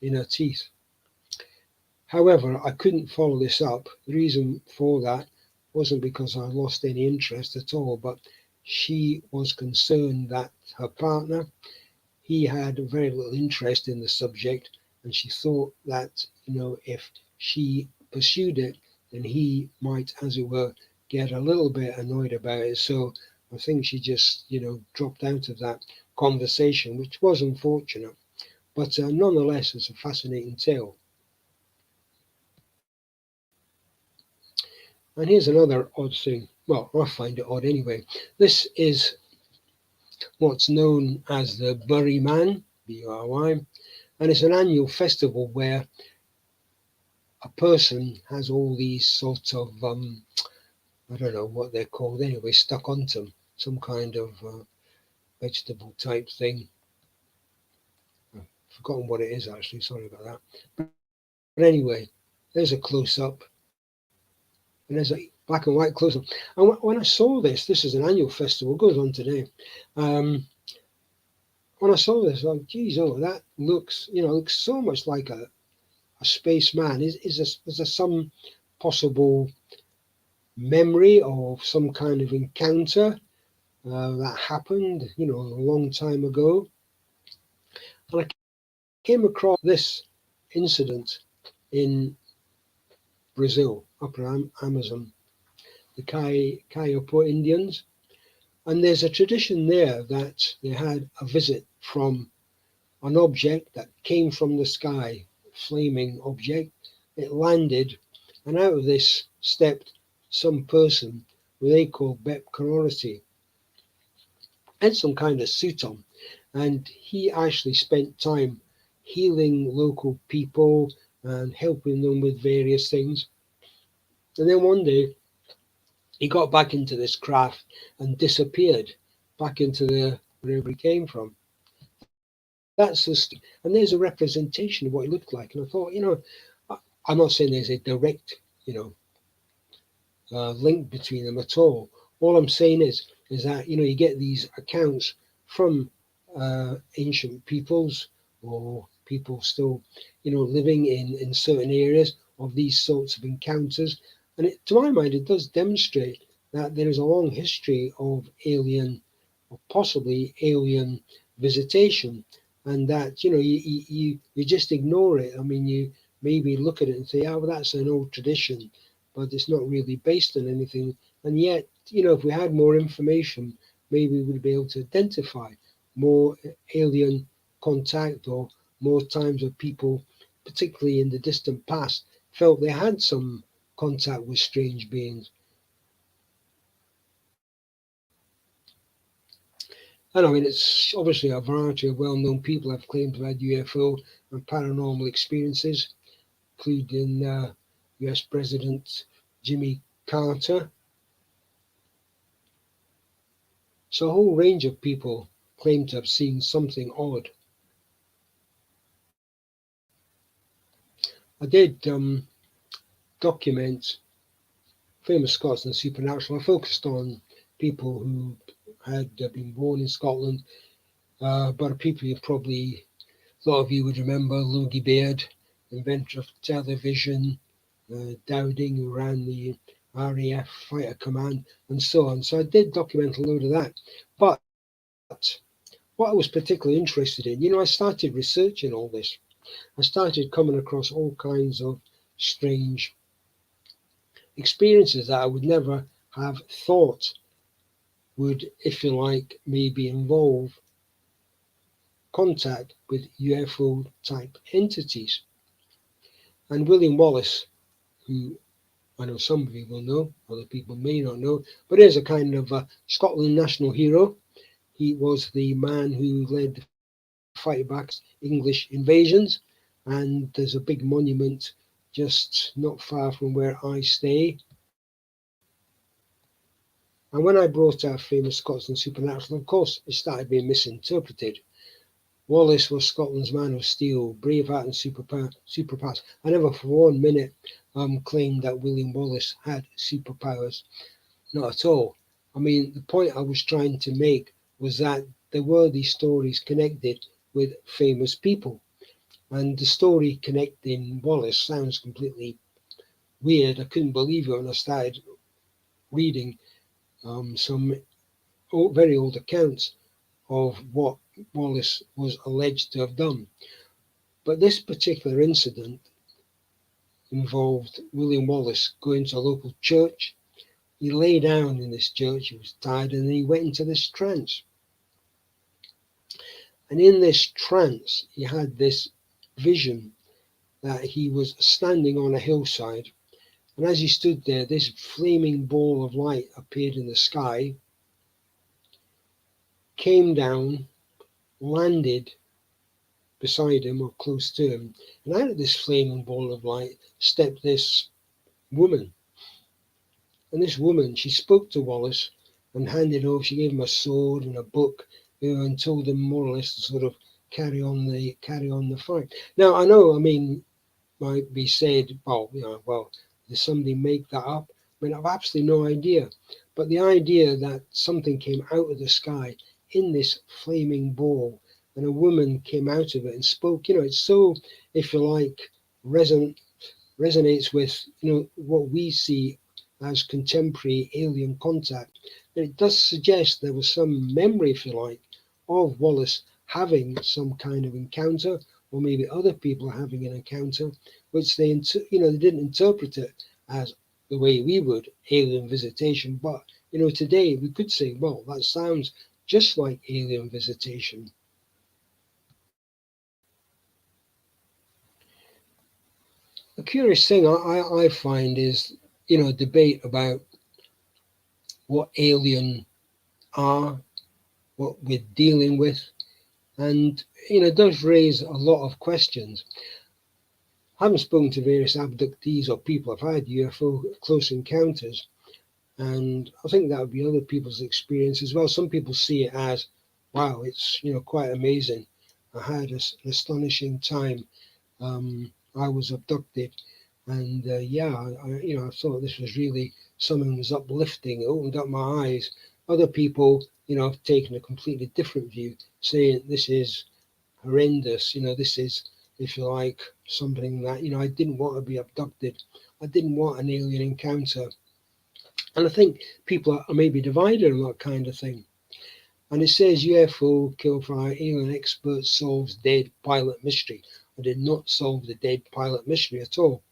in her teeth. However, I couldn't follow this up. The reason for that wasn't because I lost any interest at all, but she was concerned that her partner, he had very little interest in the subject, and she thought that, if she pursued it, then he might, as it were, get a little bit annoyed about it. So I think she just, dropped out of that conversation, which was unfortunate. But nonetheless, it's a fascinating tale. And here's another odd thing. Well, I find it odd anyway. This is what's known as the Bury Man, B-U-R-Y, and it's an annual festival where a person has all these sort of, I don't know what they're called anyway, stuck onto them, some kind of vegetable type thing. I've forgotten what it is actually, sorry about that. But anyway, there's a close up, and there's a black and white close up. And when I saw this is an annual festival, goes on today. Um, when I saw this, I was like, geez, oh, that looks, looks so much like a spaceman. Is there some possible memory of some kind of encounter that happened, a long time ago? And I came across this incident in Brazil, upper Amazon, the Kayopo Indians. And there's a tradition there that they had a visit from an object that came from the sky, flaming object. It landed, and out of this stepped some person who they call Bep Karorati, had some kind of suit on, and he actually spent time healing local people and helping them with various things. And then one day he got back into this craft and disappeared back into the wherever he came from. That's the and there's a representation of what he looked like. And I thought, I'm not saying there's a direct, link between them at all. All I'm saying is that you get these accounts from ancient peoples or people still living in certain areas of these sorts of encounters, and to my mind it does demonstrate that there is a long history of alien or possibly alien visitation, and that you just ignore it. I mean, you maybe look at it and say, oh, well, that's an old tradition, but it's not really based on anything. And yet, if we had more information, maybe we'd be able to identify more alien contact or more times of people, particularly in the distant past, felt they had some contact with strange beings. And I mean, it's obviously a variety of well-known people have claimed to have had UFO and paranormal experiences, including US President Jimmy Carter. So a whole range of people claim to have seen something odd. I did document famous Scots and supernatural. I focused on people who had been born in Scotland, but people you probably, a lot of you would remember Logie Baird, inventor of television, Dowding, who ran the RAF Fighter Command, and so on. So I did document a load of that. But what I was particularly interested in, I started researching all this. I started coming across all kinds of strange experiences that I would never have thought would, if you like, maybe involve contact with UFO type entities. And William Wallace, who I know some of you will know, other people may not know, but is a kind of a Scotland national hero. He was the man who led the fight back English invasions, and there's a big monument just not far from where I stay. And when I brought out famous Scots and supernatural, of course, it started being misinterpreted. Wallace was Scotland's man of steel, braveheart and superpowers. I never for 1 minute claimed that William Wallace had superpowers. Not at all. I mean, the point I was trying to make was that there were these stories connected with famous people. And the story connecting Wallace sounds completely weird. I couldn't believe it when I started reading some very old accounts of what Wallace was alleged to have done. But this particular incident involved William Wallace going to a local church. He lay down in this church, he was tired, and he went into this trance. And in this trance, he had this vision that he was standing on a hillside. And as he stood there, this flaming ball of light appeared in the sky, came down, landed beside him or close to him, and out of this flaming ball of light stepped this woman. And this woman, she spoke to Wallace and handed over. She gave him a sword and a book, and told him more or less to sort of carry on the fight. Now I know, I mean, might be said, well, well, did somebody make that up? I mean, I've absolutely no idea. But the idea that something came out of the sky in this flaming ball and a woman came out of it and spoke, it's so, if you like, resonates with, what we see as contemporary alien contact. And it does suggest there was some memory, if you like, of Wallace having some kind of encounter, or maybe other people having an encounter, which they didn't interpret it as the way we would, alien visitation. But today we could say, well, that sounds just like alien visitation. A curious thing I find is, a debate about what alien are, what we're dealing with, and it does raise a lot of questions. I haven't spoken to various abductees or people who've had UFO close encounters, and I think that would be other people's experience as well. Some people see it as, wow, it's quite amazing. I had an astonishing time. I was abducted, and yeah, I thought this was really something was uplifting. It opened up my eyes. Other people, have taken a completely different view, saying this is horrendous. This is, if you like, something that I didn't want to be abducted. I didn't want an alien encounter, and I think people are maybe divided on that kind of thing. And it says UFO kill fire alien expert solves dead pilot mystery. I did not solve the dead pilot mystery at all.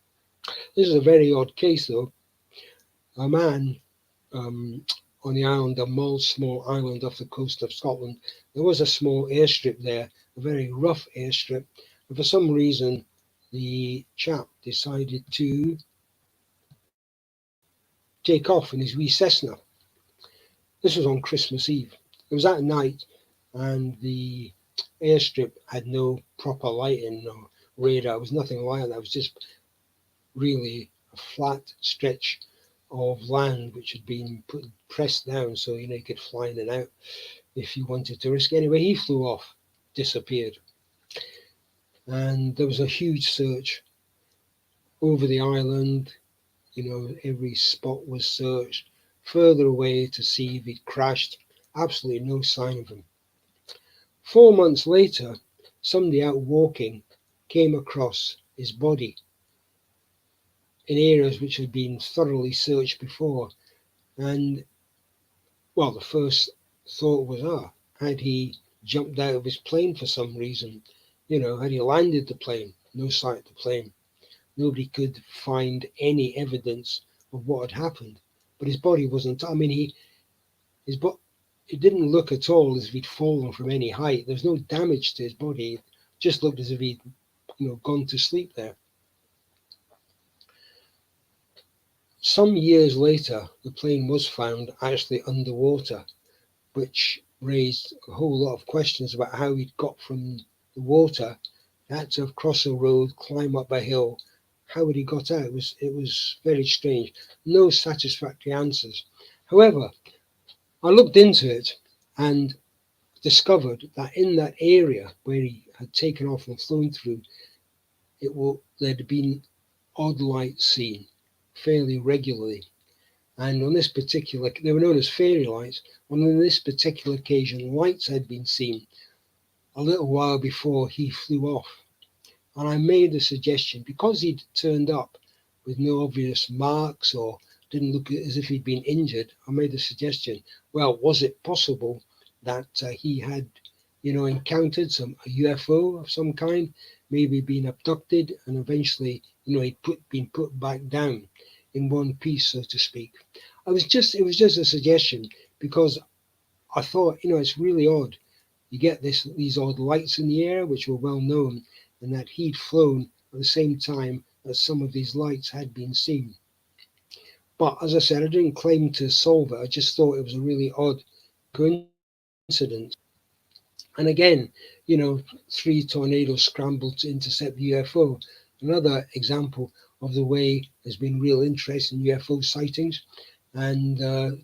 This is a very odd case, though. A man um, on the island of Mull, small island off the coast of Scotland, there was a small airstrip there, a very rough airstrip. And for some reason, the chap decided to take off in his wee Cessna. This was on Christmas Eve. It was at night, and the airstrip had no proper lighting, no radar. It was nothing like that. It was just really a flat stretch of land which had been pressed down, so you could fly in and out if you wanted to risk. Anyway, he flew off, disappeared, and there was a huge search over the island. Every spot was searched, further away to see if he'd crashed. Absolutely no sign of him. 4 months later, somebody out walking came across his body in areas which had been thoroughly searched before. And, well, the first thought was, had he jumped out of his plane for some reason? Had he landed the plane? No sight of the plane. Nobody could find any evidence of what had happened. But his body wasn't, it didn't look at all as if he'd fallen from any height. There was no damage to his body. It just looked as if he'd, gone to sleep there. Some years later, the plane was found actually underwater, which raised a whole lot of questions about how he'd got from the water. He had to have crossed a road, climb up a hill. How had he got out? It was very strange. No satisfactory answers. However, I looked into it and discovered that in that area where he had taken off and flown through, there'd been odd lights seen fairly regularly. And on this particular, they were known as fairy lights. On this particular occasion, lights had been seen a little while before he flew off. And I made the suggestion, because he'd turned up with no obvious marks or didn't look as if he'd been injured, I made the suggestion, well, was it possible that he had, encountered a UFO of some kind, maybe been abducted, and eventually, he'd been put back down in one piece, so to speak. It was just a suggestion, because I thought, it's really odd. You get these odd lights in the air, which were well known, and that he'd flown at the same time as some of these lights had been seen. But as I said, I didn't claim to solve it. I just thought it was a really odd coincidence. And again, 3 tornadoes scrambled to intercept the UFO. Another example of the way there's been real interest in UFO sightings and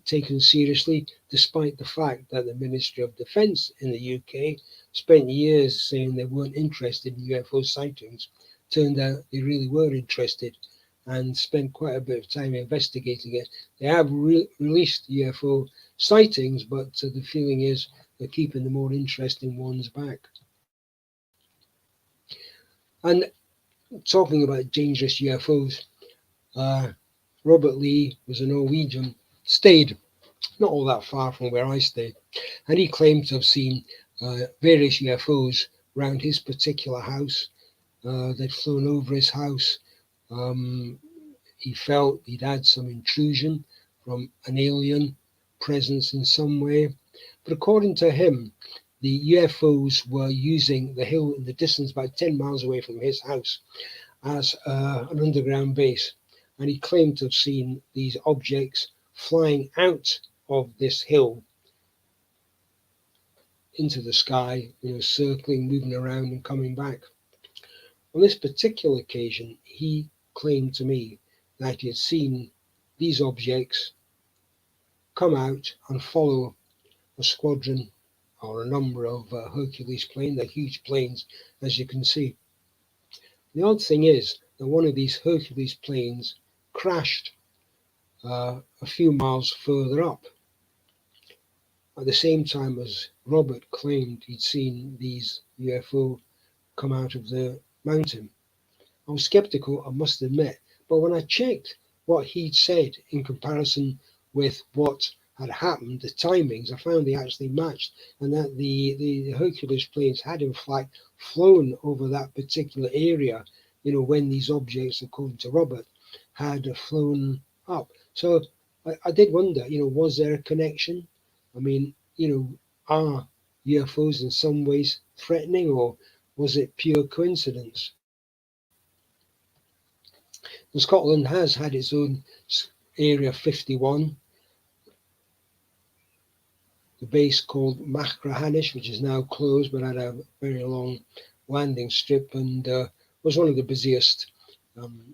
taken seriously, despite the fact that the Ministry of Defence in the UK spent years saying they weren't interested in UFO sightings. Turned out they really were interested and spent quite a bit of time investigating it. They have released UFO sightings, but the feeling is they're keeping the more interesting ones back. And talking about dangerous UFOs, Robert Lee was a Norwegian, stayed not all that far from where I stay, and he claimed to have seen various UFOs around his particular house. They'd flown over his house. Um, he felt he'd had some intrusion from an alien presence in some way. But according to him, the UFOs were using the hill in the distance, about 10 miles away from his house, as an underground base. And he claimed to have seen these objects flying out of this hill into the sky, circling, moving around, and coming back. On this particular occasion, he claimed to me that he had seen these objects come out and follow a squadron or a number of Hercules planes. They're huge planes, as you can see. The odd thing is that one of these Hercules planes crashed a few miles further up at the same time as Robert claimed he'd seen these UFO come out of the mountain. I was skeptical, I must admit, but when I checked what he'd said in comparison with what had happened, the timings, I found they actually matched, and that the Hercules planes had in fact flown over that particular area, when these objects, according to Robert, had flown up. So I did wonder, was there a connection? I mean, are UFOs in some ways threatening, or was it pure coincidence? And Scotland has had its own Area 51, the base called Machrihanish, which is now closed but had a very long landing strip and was one of the busiest um,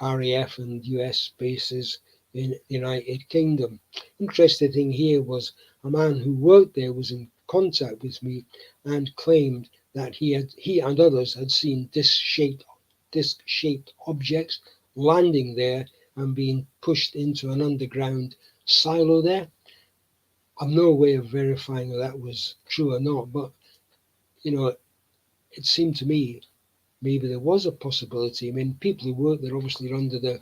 RAF and US bases in the United Kingdom. Interesting thing here was a man who worked there was in contact with me and claimed that he and others had seen disc-shaped objects landing there and being pushed into an underground silo there. I've no way of verifying whether that was true or not, but it seemed to me maybe there was a possibility. I mean, people who work there obviously are under the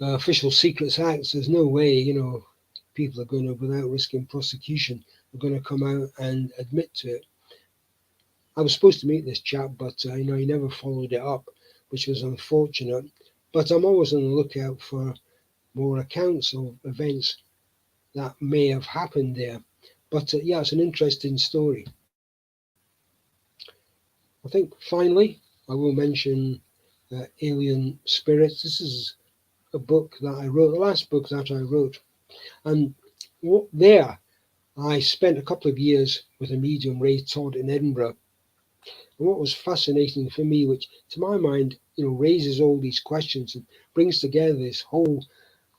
Official Secrets Act. So there's no way, people are going to, without risking prosecution, are going to come out and admit to it. I was supposed to meet this chap, but he never followed it up, which was unfortunate. But I'm always on the lookout for more accounts of events that may have happened there. But yeah, it's an interesting story. I think finally, I will mention Alien Spirits. This is a book that I wrote, the last book that I wrote. And there, I spent a couple of years with a medium, Ray Todd, in Edinburgh. And what was fascinating for me, which to my mind, raises all these questions and brings together this whole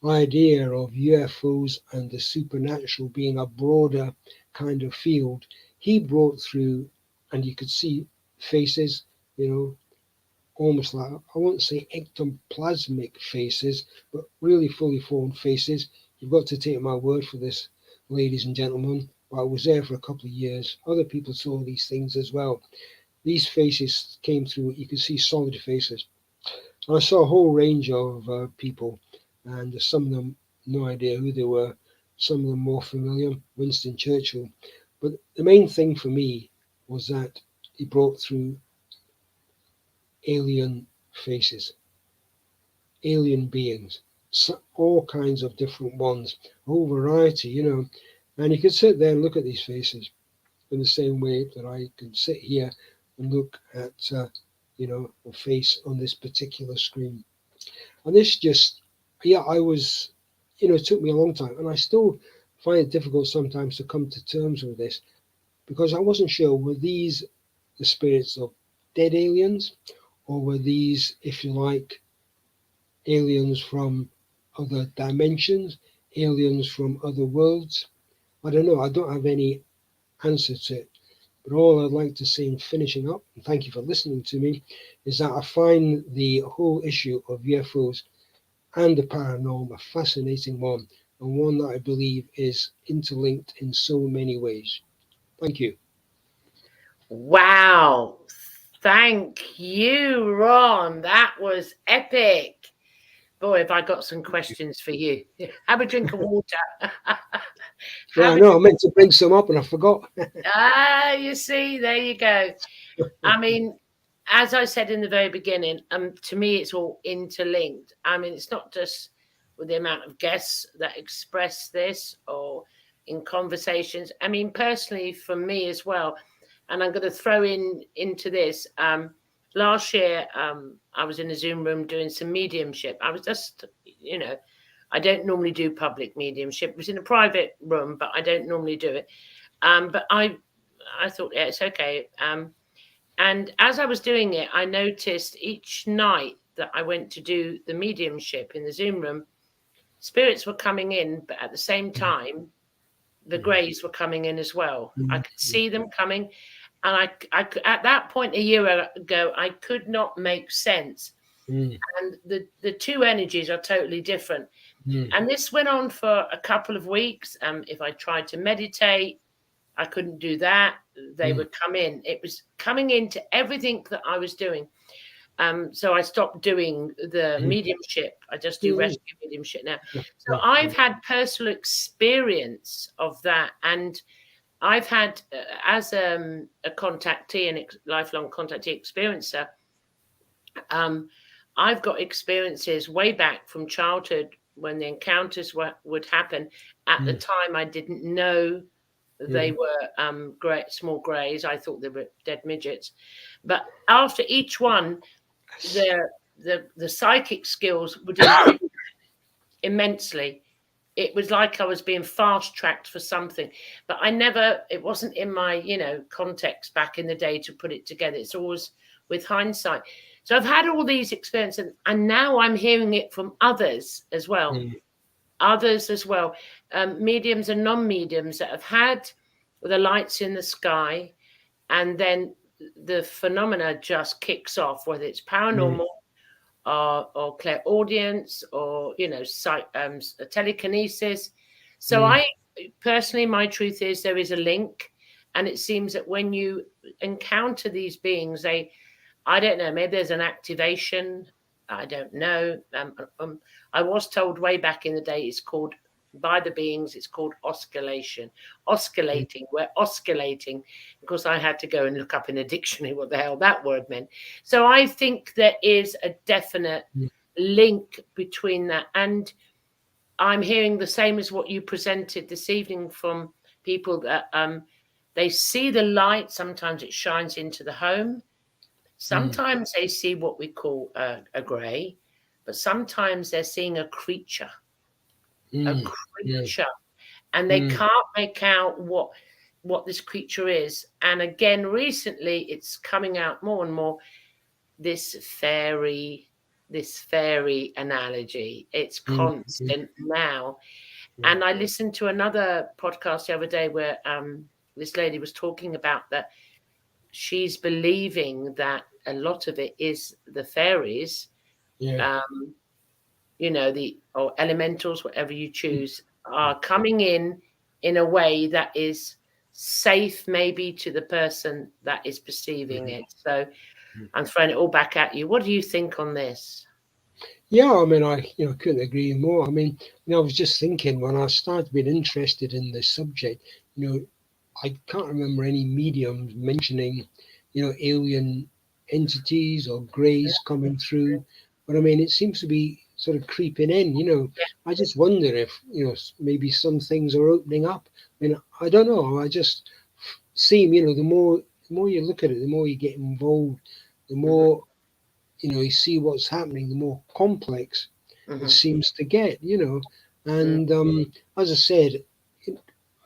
idea of UFOs and the supernatural being a broader kind of field. He brought through, and you could see faces, almost like, I won't say ectoplasmic faces, but really fully formed faces. You've got to take my word for this, ladies and gentlemen. But I was there for a couple of years. Other people saw these things as well. These faces came through, you could see solid faces. And I saw a whole range of people, and some of them, no idea who they were. Some of them more familiar, Winston Churchill. But the main thing for me was that he brought through alien faces, alien beings, all kinds of different ones, a whole variety, And you could sit there and look at these faces in the same way that I can sit here and look at, a face on this particular screen. And this just, I was, it took me a long time, and I still find it difficult sometimes to come to terms with this. because I wasn't sure, were these the spirits of dead aliens, or were these, if you like, aliens from other dimensions, aliens from other worlds? I don't know. I don't have any answer to it. But all I'd like to say in finishing up, and thank you for listening to me, is that I find the whole issue of UFOs and the paranormal a fascinating one, and one that I believe is interlinked in so many ways. Thank you. Wow. Thank you, Ron. That was epic. Boy, have I got some questions for you. Have a drink of water. Yeah, Have I a know. I drink. meant to bring some up and I forgot. Ah, you see, there you go. I mean, as I said in the very beginning, to me, it's all interlinked. I mean, it's not just with the amount of guests that express this or in conversations. I mean, personally, for me as well, and I'm going to throw into this. Last year, I was in a Zoom room doing some mediumship. I was just, I don't normally do public mediumship. It was in a private room, but I don't normally do it. But I thought, yeah, it's okay. And as I was doing it, I noticed each night that I went to do the mediumship in the Zoom room, spirits were coming in, but at the same time, the greys were coming in as well. I could see them coming. And at that point a year ago, I could not make sense. Mm, And the two energies are totally different. mm, And this went on for a couple of weeks. If I tried to meditate, I couldn't do that. They mm, would come in. It was coming into everything that I was doing. So I stopped doing the mm, mediumship. I just do mm. rescue mediumship now. Yeah, So I've had personal experience of that. And I've had, as a contactee and lifelong contactee experiencer, I've got experiences way back from childhood when the encounters would happen. At the mm, time, I didn't know they mm, were great small greys. I thought they were dead midgets. But after each one, the the psychic skills would improve immensely. It was like I was being fast tracked for something, but it wasn't in my, context back in the day to put it together. It's always with hindsight. So I've had all these experiences, and now I'm hearing it from others as well. mm, Others as well, mediums and non-mediums that have had the lights in the sky, and then the phenomena just kicks off, whether it's mm, paranormal or clairaudience or telekinesis. So mm, I personally, my truth is there is a link, and it seems that when you encounter these beings, I don't know, maybe there's an activation. I don't know. I was told way back in the day it's called, by the beings, it's called oscillation. mm, Oscillating. We're oscillating. Because I had to go and look up in a dictionary what the hell that word meant. So I think there is a definite mm, link between that. And I'm hearing the same as what you presented this evening from people that they see the light. Sometimes it shines into the home. mm, Sometimes they see what we call a grey, but sometimes they're seeing a creature, a mm, mm, creature, and they mm, can't make out what this creature is. And again, recently, it's coming out more and more. This fairy, this fairy analogy. It's mm, mm, constant now. mm, And I listened to another podcast the other day where this lady was talking about that she's believing that a lot of it is the fairies, yeah. um, the or elementals, whatever you Mm, choose, are coming in a way that is safe, maybe to the person that is perceiving mm, it. So mm. I'm throwing it all back at you. What do you think on this? Yeah, I mean, I couldn't agree more. I mean, I was just thinking when I started being interested in this subject, you know, I can't remember any mediums mentioning, alien entities or greys coming through. But I mean, it seems to be sort of creeping in. Yeah. I just wonder if, maybe some things are opening up. I mean, I don't know. I just seem, the more you look at it, the more you get involved, the Hmm. more, you see what's happening, the more complex it Hmm. seems to get. Hmm. And as I said,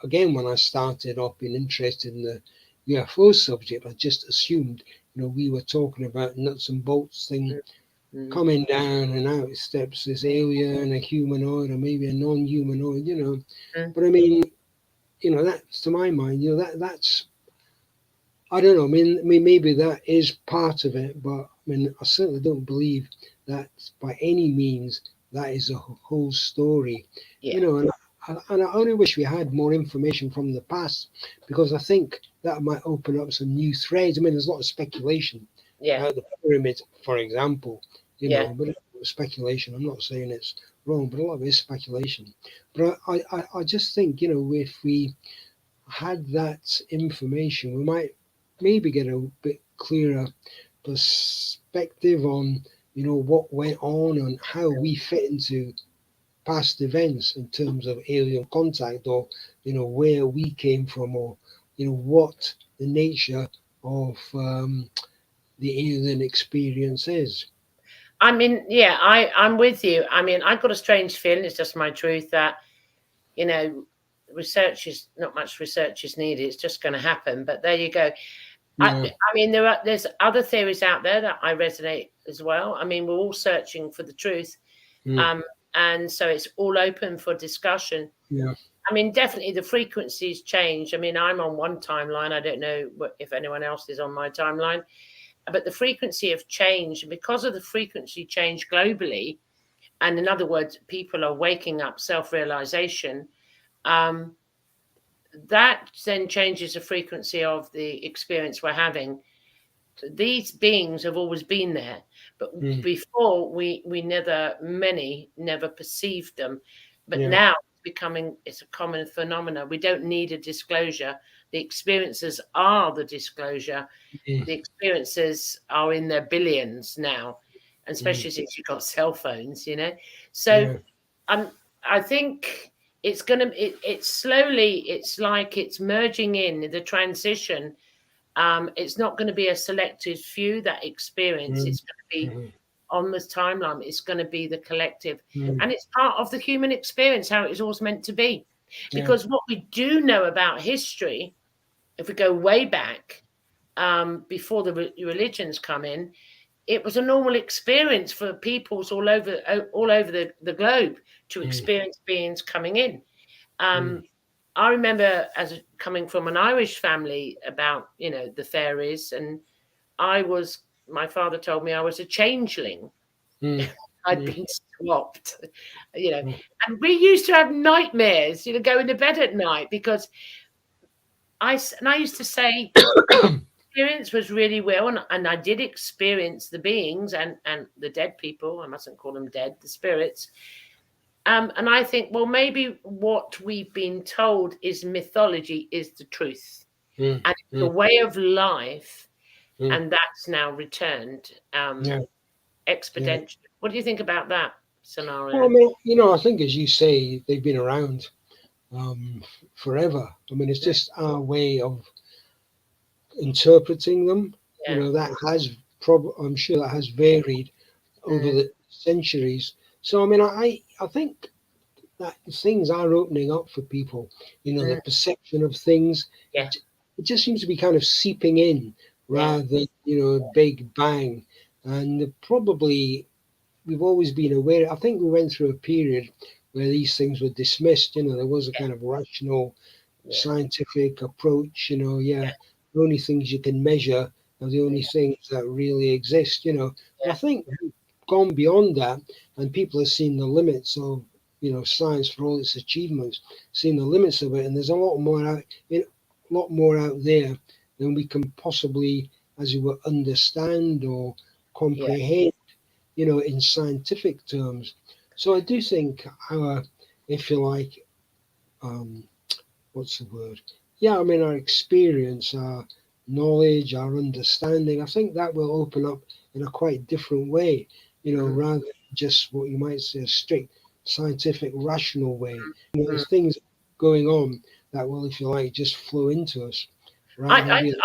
again, when I started off being interested in the UFO subject, I just assumed, we were talking about nuts and bolts thing Mm, coming down and out steps this alien, a humanoid, or maybe a non-humanoid. mm. But I mean, that's to my mind, that's I don't know. I mean, maybe that is part of it, but I mean, I certainly don't believe that by any means that is a whole story. Yeah, And I only wish we had more information from the past because I think that might open up some new threads. I mean, there's a lot of speculation yeah, about the pyramid, for example, yeah. but it's speculation. I'm not saying it's wrong, but a lot of it is speculation. But I just think, if we had that information, we might maybe get a bit clearer perspective on, what went on and how we fit into past events in terms of alien contact, or, where we came from, or, what the nature of the alien experience is. I mean, yeah, I'm with you. I mean, I've got a strange feeling. It's just my truth that you know, research is not much research is needed. It's just going to happen. But there you go. Yeah. I mean, there's other theories out there that I resonate as well. I mean, we're all searching for the truth, Mm. um, and so it's all open for discussion. Yeah. I mean, definitely the frequencies change. I mean, I'm on one timeline. I don't know if anyone else is on my timeline, but the frequency of change, and because of the frequency change globally, and in other words, people are waking up, self-realization. Um, that then changes the frequency of the experience we're having. These beings have always been there, but Mm. before we many never perceived them. But Yeah. now it's a common phenomenon. We don't need a disclosure. The experiences are the disclosure. Mm. The experiences are in their billions now, and Mm. especially since you've got cell phones. So Yeah. I think it's slowly, it's like it's merging in the transition. It's not going to be a selective few that experience. Mm. It's going to be Mm. on this timeline. It's going to be the collective, Mm. and it's part of the human experience, how it is always meant to be. Yeah. Because what we do know about history, if we go way back, before the religions come in, it was a normal experience for peoples all over the globe to Mm. experience beings coming in. Mm. Um, I remember coming from an Irish family about the fairies, and my father told me I was a changeling. Mm. I'd Mm. been swapped, you know, Mm. and we used to have nightmares, going to bed at night because I used to say experience was really real, and I did experience the beings and the dead people. I mustn't call them dead, the spirits. And I think, well, maybe what we've been told is mythology is the truth, Mm. and it's a Mm. way of life, Mm. and that's now returned Yeah. Yeah. exponentially. What do you think about that Well, I scenario? mean, I think as you say, they've been around forever. I mean, it's just our way of interpreting them. Yeah, That has I'm sure that has varied over mm, the centuries. So, I mean, I think that things are opening up for people. The mm, perception of things, yeah, it just seems to be kind of seeping in yeah, rather than, a big bang. And probably we've always been aware. I think we went through a period where these things were dismissed. There was a kind of rational, yeah, scientific approach. Yeah, the only things you can measure are the yeah, only things that really exist. But I yeah, think we've gone beyond that, and people have seen the limits of science for all its achievements, seen the limits of it, and there's a lot more out there than we can possibly, as you were, understand or yeah. comprehend in scientific terms. So I do think our, if you like, um, what's the word? Yeah, I mean, our experience, our knowledge, our understanding, I think that will open up in a quite different way, Mm, rather than just what you might say a strict scientific, rational way. mm. There's things going on that will, if you like, just flow into us I, rather than I, being.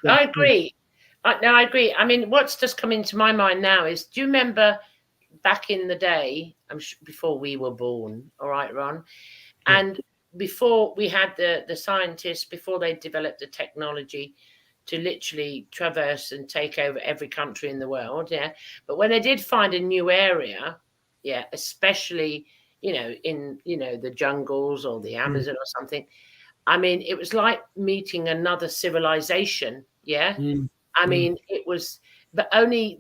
I agree. No, I agree. I mean, what's just come into my mind now is, do you remember back in the day, before we were born, all right, Ron? Yeah. And before we had the scientists, before they developed the technology to literally traverse and take over every country in the world, yeah. But when they did find a new area, yeah, especially, in, the jungles or the Amazon or something, I mean, it was like meeting another civilization, yeah. I mean, it was, but only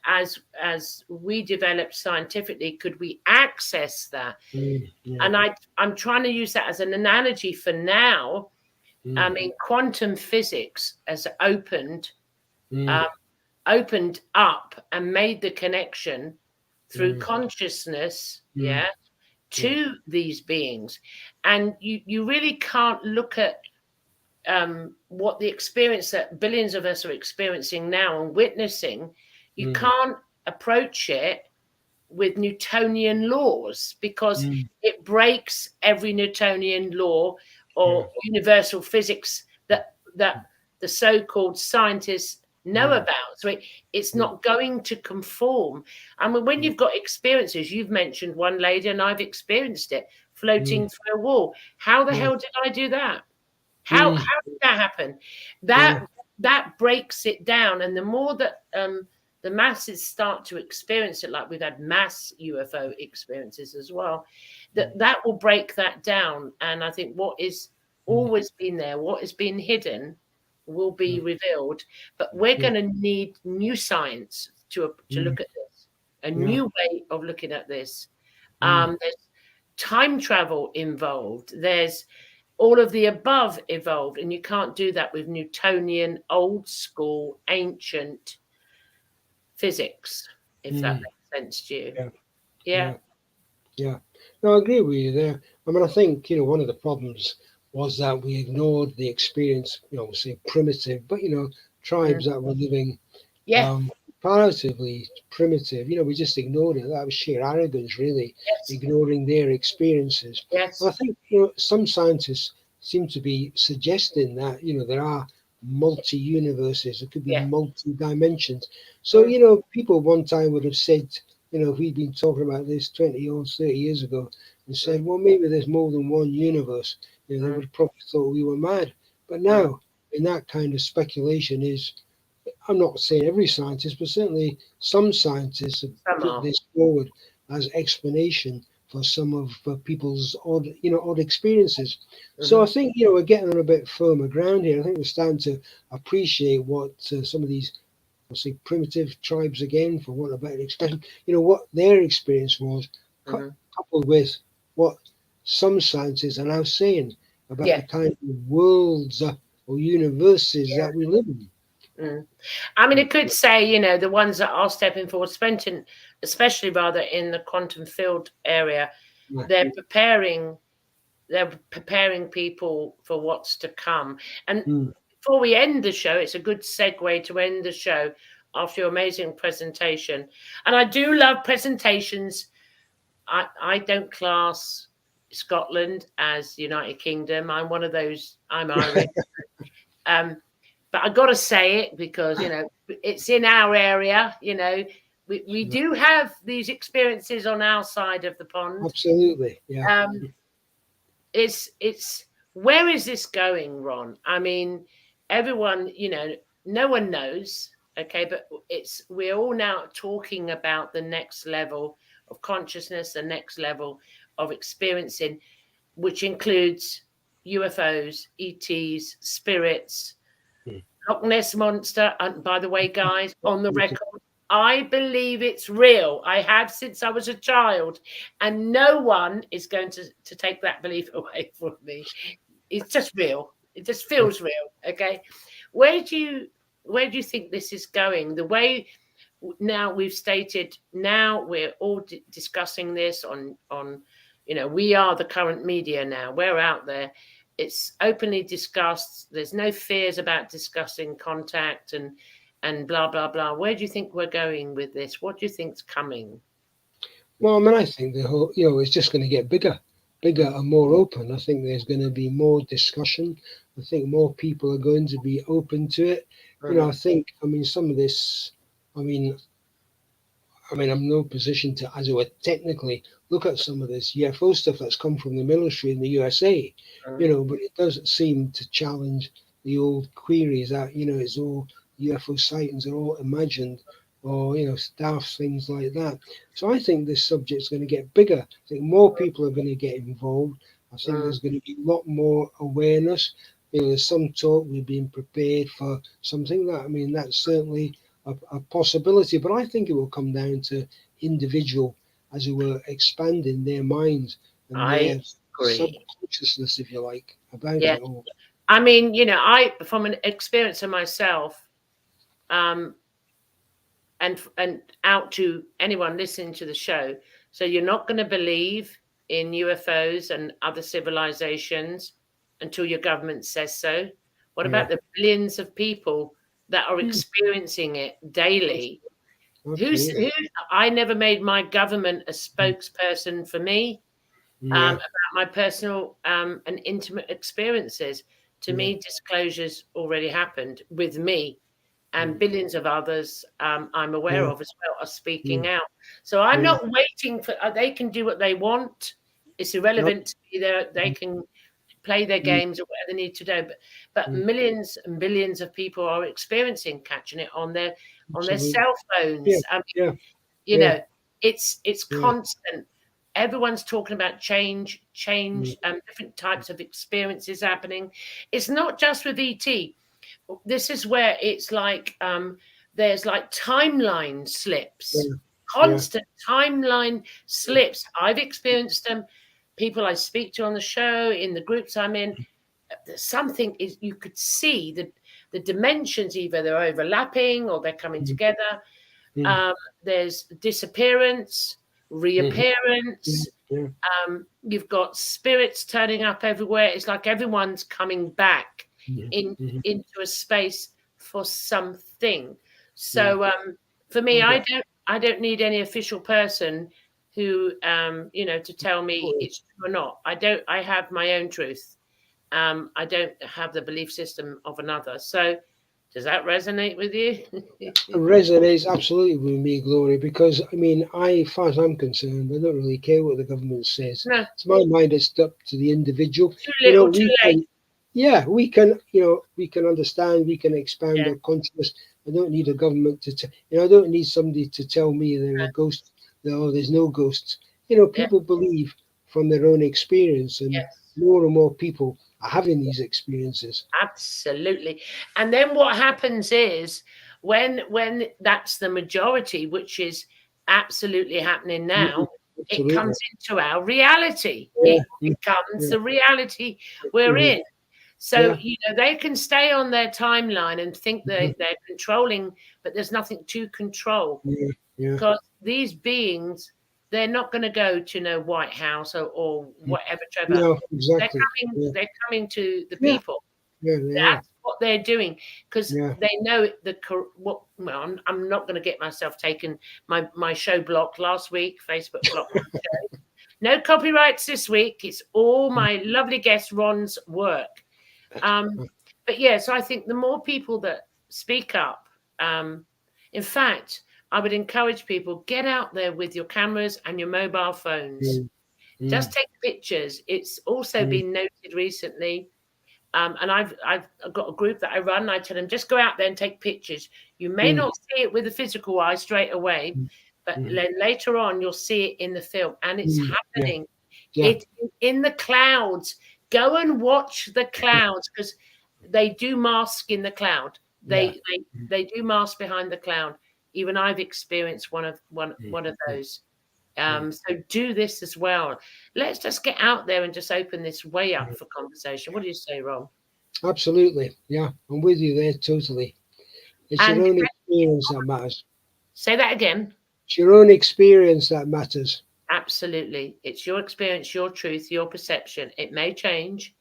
as we developed scientifically could we access that. And I'm trying to use that as an analogy for now. I mean, quantum physics has opened up and made the connection through consciousness, yeah, to these beings. And you really can't look at what the experience that billions of us are experiencing now and witnessing. You can't approach it with Newtonian laws, because it breaks every Newtonian law or universal physics that the so-called scientists know about. So it's not going to conform. I mean, when you've got experiences, you've mentioned one lady, and I've experienced it, floating through a wall. How the hell did I do that? How did that happen? That breaks it down. And the more that the masses start to experience it, like we've had mass UFO experiences as well, that will break that down. And I think what is always been there, what has been hidden, will be revealed. But we're going to need new science to look at this, a new way of looking at this. There's time travel involved. There's all of the above evolved, and you can't do that with Newtonian, old school, ancient physics, if that makes sense to you. Yeah. No, I agree with you there. I mean, I think, one of the problems was that we ignored the experience, say primitive, but, tribes that were living comparatively primitive, we just ignored it. That was sheer arrogance, really, ignoring their experiences. Yes. I think, some scientists seem to be suggesting that, there are multi-universes, there could be multi-dimensions. So, people one time would have said, if we'd been talking about this 20 or 30 years ago and said, well, maybe there's more than one universe, they would have probably thought we were mad. But now, in that kind of speculation is, I'm not saying every scientist, but certainly some scientists have put this forward as explanation for some of people's odd experiences. So I think, we're getting on a bit firmer ground here. I think we're starting to appreciate what some of these, I'll say, primitive tribes, again, for want of a better expression, what their experience was, coupled with what some scientists are now saying about the kind of worlds or universes that we live in. I mean, it could say, the ones that are stepping forward, especially rather in the quantum field area, they're preparing people for what's to come. And before we end the show, it's a good segue to end the show after your amazing presentation. And I do love presentations. I don't class Scotland as United Kingdom. I'm one of those. I'm Irish. But I got to say it because, it's in our area. We do have these experiences on our side of the pond. Absolutely, yeah. It's where is this going, Ron? I mean, everyone, no one knows. Okay, but we're all now talking about the next level of consciousness, the next level of experiencing, which includes UFOs, ETs, spirits, Loch Ness Monster. And by the way, guys, on the record, I believe it's real. I have since I was a child, and no one is going to take that belief away from me. It's just real. It just feels real. Okay, where do you think this is going? The way now we've stated, now we're all discussing this on we are the current media now. We're out there. It's openly discussed. There's no fears about discussing contact and blah, blah, blah. Where do you think we're going with this? What do you think's coming? Well, I mean, I think the whole, it's just going to get bigger and more open. I think there's going to be more discussion. I think more people are going to be open to it. I think, some of this, I'm in no position to, as it were, technically look at some of this UFO stuff that's come from the military in the USA, but it doesn't seem to challenge the old queries that, it's all UFO sightings are all imagined, or, staff, things like that. So I think this subject's going to get bigger. I think more people are going to get involved. I think there's going to be a lot more awareness. There's some talk we've been prepared for something that, that's certainly a possibility, but I think it will come down to individual, as it were, expanding their minds and I their agree. subconsciousness, if you like, about Yeah. it all. I mean, I, from an experience of myself, and out to anyone listening to the show, so you're not going to believe in UFOs and other civilizations until your government says so. What about the billions of people that are experiencing it daily? Absolutely. I never made my government a spokesperson for me about my personal and intimate experiences. To me, disclosures already happened with me, and billions of others I'm aware of as well are speaking out. So I'm not waiting for, they can do what they want. It's irrelevant to me. They can play their games or whatever they need to do. But millions and billions of people are experiencing catching it on their cell phones. I mean, it's constant. Everyone's talking about change, different types of experiences happening. It's not just with ET. This is where it's like there's like timeline slips, constant timeline slips. I've experienced them. People I speak to on the show, in the groups I'm in, something is, you could see the dimensions, either they're overlapping or they're coming together. There's disappearance, reappearance. You've got spirits turning up everywhere. It's like everyone's coming back into a space for something. So for me, I don't need any official person who to tell me it's true or not. I have my own truth. I don't have the belief system of another. So does that resonate with you? It resonates absolutely with me, Gloria, because as far as I'm concerned, I don't really care what the government says. No. To my mind, it's up to the individual. Too little, too late. We can understand, we can expand our consciousness. I don't need a government to I don't need somebody to tell me there are ghosts. No, there's no ghosts. People believe from their own experience, and more and more people are having these experiences. Absolutely. And then what happens is when that's the majority, which is absolutely happening now, it comes into our reality. It becomes the reality we're in. So, they can stay on their timeline and think they're controlling, but there's nothing to control. Because these beings, they're not going to go to no White House or whatever, Trevor. No, exactly. They're coming to the people. That's what they're doing, because they know I'm not going to get myself taken. My show blocked last week. Facebook blocked my show. No copyrights this week. It's all my lovely guest Ron's work. But so I think the more people that speak up, in fact, I would encourage people, get out there with your cameras and your mobile phones. Just take pictures. It's also been noted recently, and I've got a group that I run. I tell them, just go out there and take pictures. You may not see it with the physical eye straight away, but then later on you'll see it in the film, and it's happening. It's in the clouds. Go and watch the clouds, because they do mask in the cloud. They do mask behind the cloud. Even I've experienced one of those. So do this as well. Let's just get out there and just open this way up for conversation. What do you say, Ron? Absolutely. Yeah, I'm with you there totally. It's your own experience that matters. Say that again. It's your own experience that matters. Absolutely. It's your experience, your truth, your perception. It may change,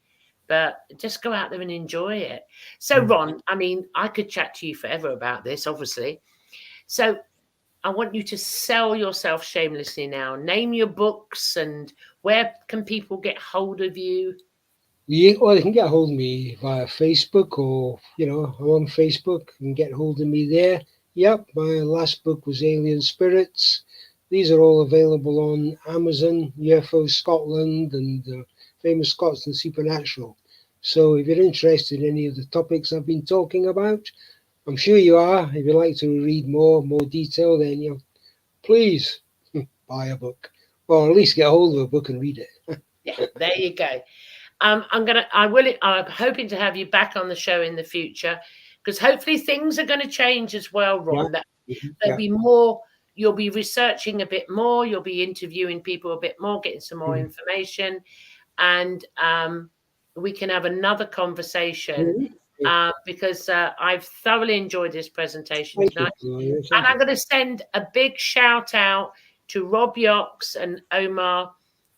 but just go out there and enjoy it. So, Ron, I could chat to you forever about this, obviously. So I want you to sell yourself shamelessly now. Name your books, and where can people get hold of you? Well, they can get hold of me via Facebook, or, I'm on Facebook. You can get hold of me there. Yep, my last book was Alien Spirits. These are all available on Amazon, UFO Scotland, and Famous Scots and Supernatural. So if you're interested in any of the topics I've been talking about, I'm sure you are. If you'd like to read more detail, then please buy a book, or at least get a hold of a book and read it. Yeah, there you go. I'm hoping to have you back on the show in the future, because hopefully things are going to change as well, Ron. There'll be more. You'll be researching a bit more. You'll be interviewing people a bit more, getting some more information, and we can have another conversation. Because I've thoroughly enjoyed this presentation tonight. And I'm going to send a big shout out to Rob Yox and Omar,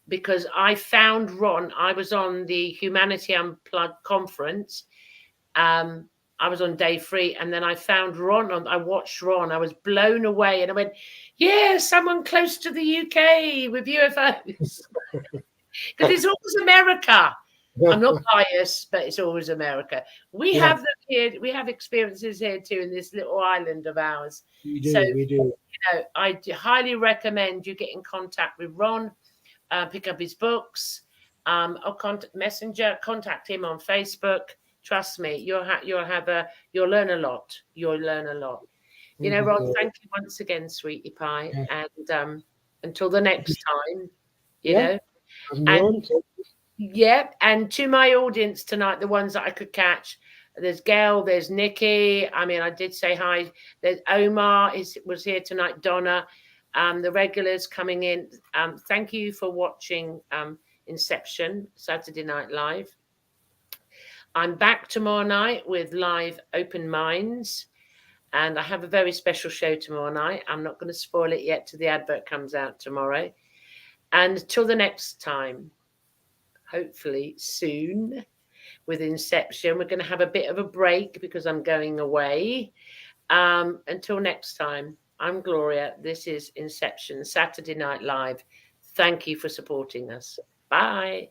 because I found Ron. I was on the Humanity Unplugged conference. I was on day 3, and then I found Ron. I watched Ron. I was blown away, and I went, "Yeah, someone close to the UK with UFOs," because it's always America. I'm not biased, but it's always America. We have them here. We have experiences here too in this little island of ours. We do. I highly recommend you get in contact with Ron, pick up his books, or contact him on Facebook. Trust me, you'll learn a lot. You'll learn a lot. Ron, thank you once again, sweetie pie, and until the next time, and to my audience tonight, the ones that I could catch, there's Gail, there's Nikki. I mean, I did say hi. There's Omar was here tonight. Donna, the regulars coming in. Thank you for watching Inception Saturday Night Live. I'm back tomorrow night with live Open Minds, and I have a very special show tomorrow night. I'm not going to spoil it yet till the advert comes out tomorrow. And until the next time, hopefully soon, with Inception, we're going to have a bit of a break because I'm going away. Until next time, I'm Gloria. This is Inception Saturday Night Live. Thank you for supporting us. Bye.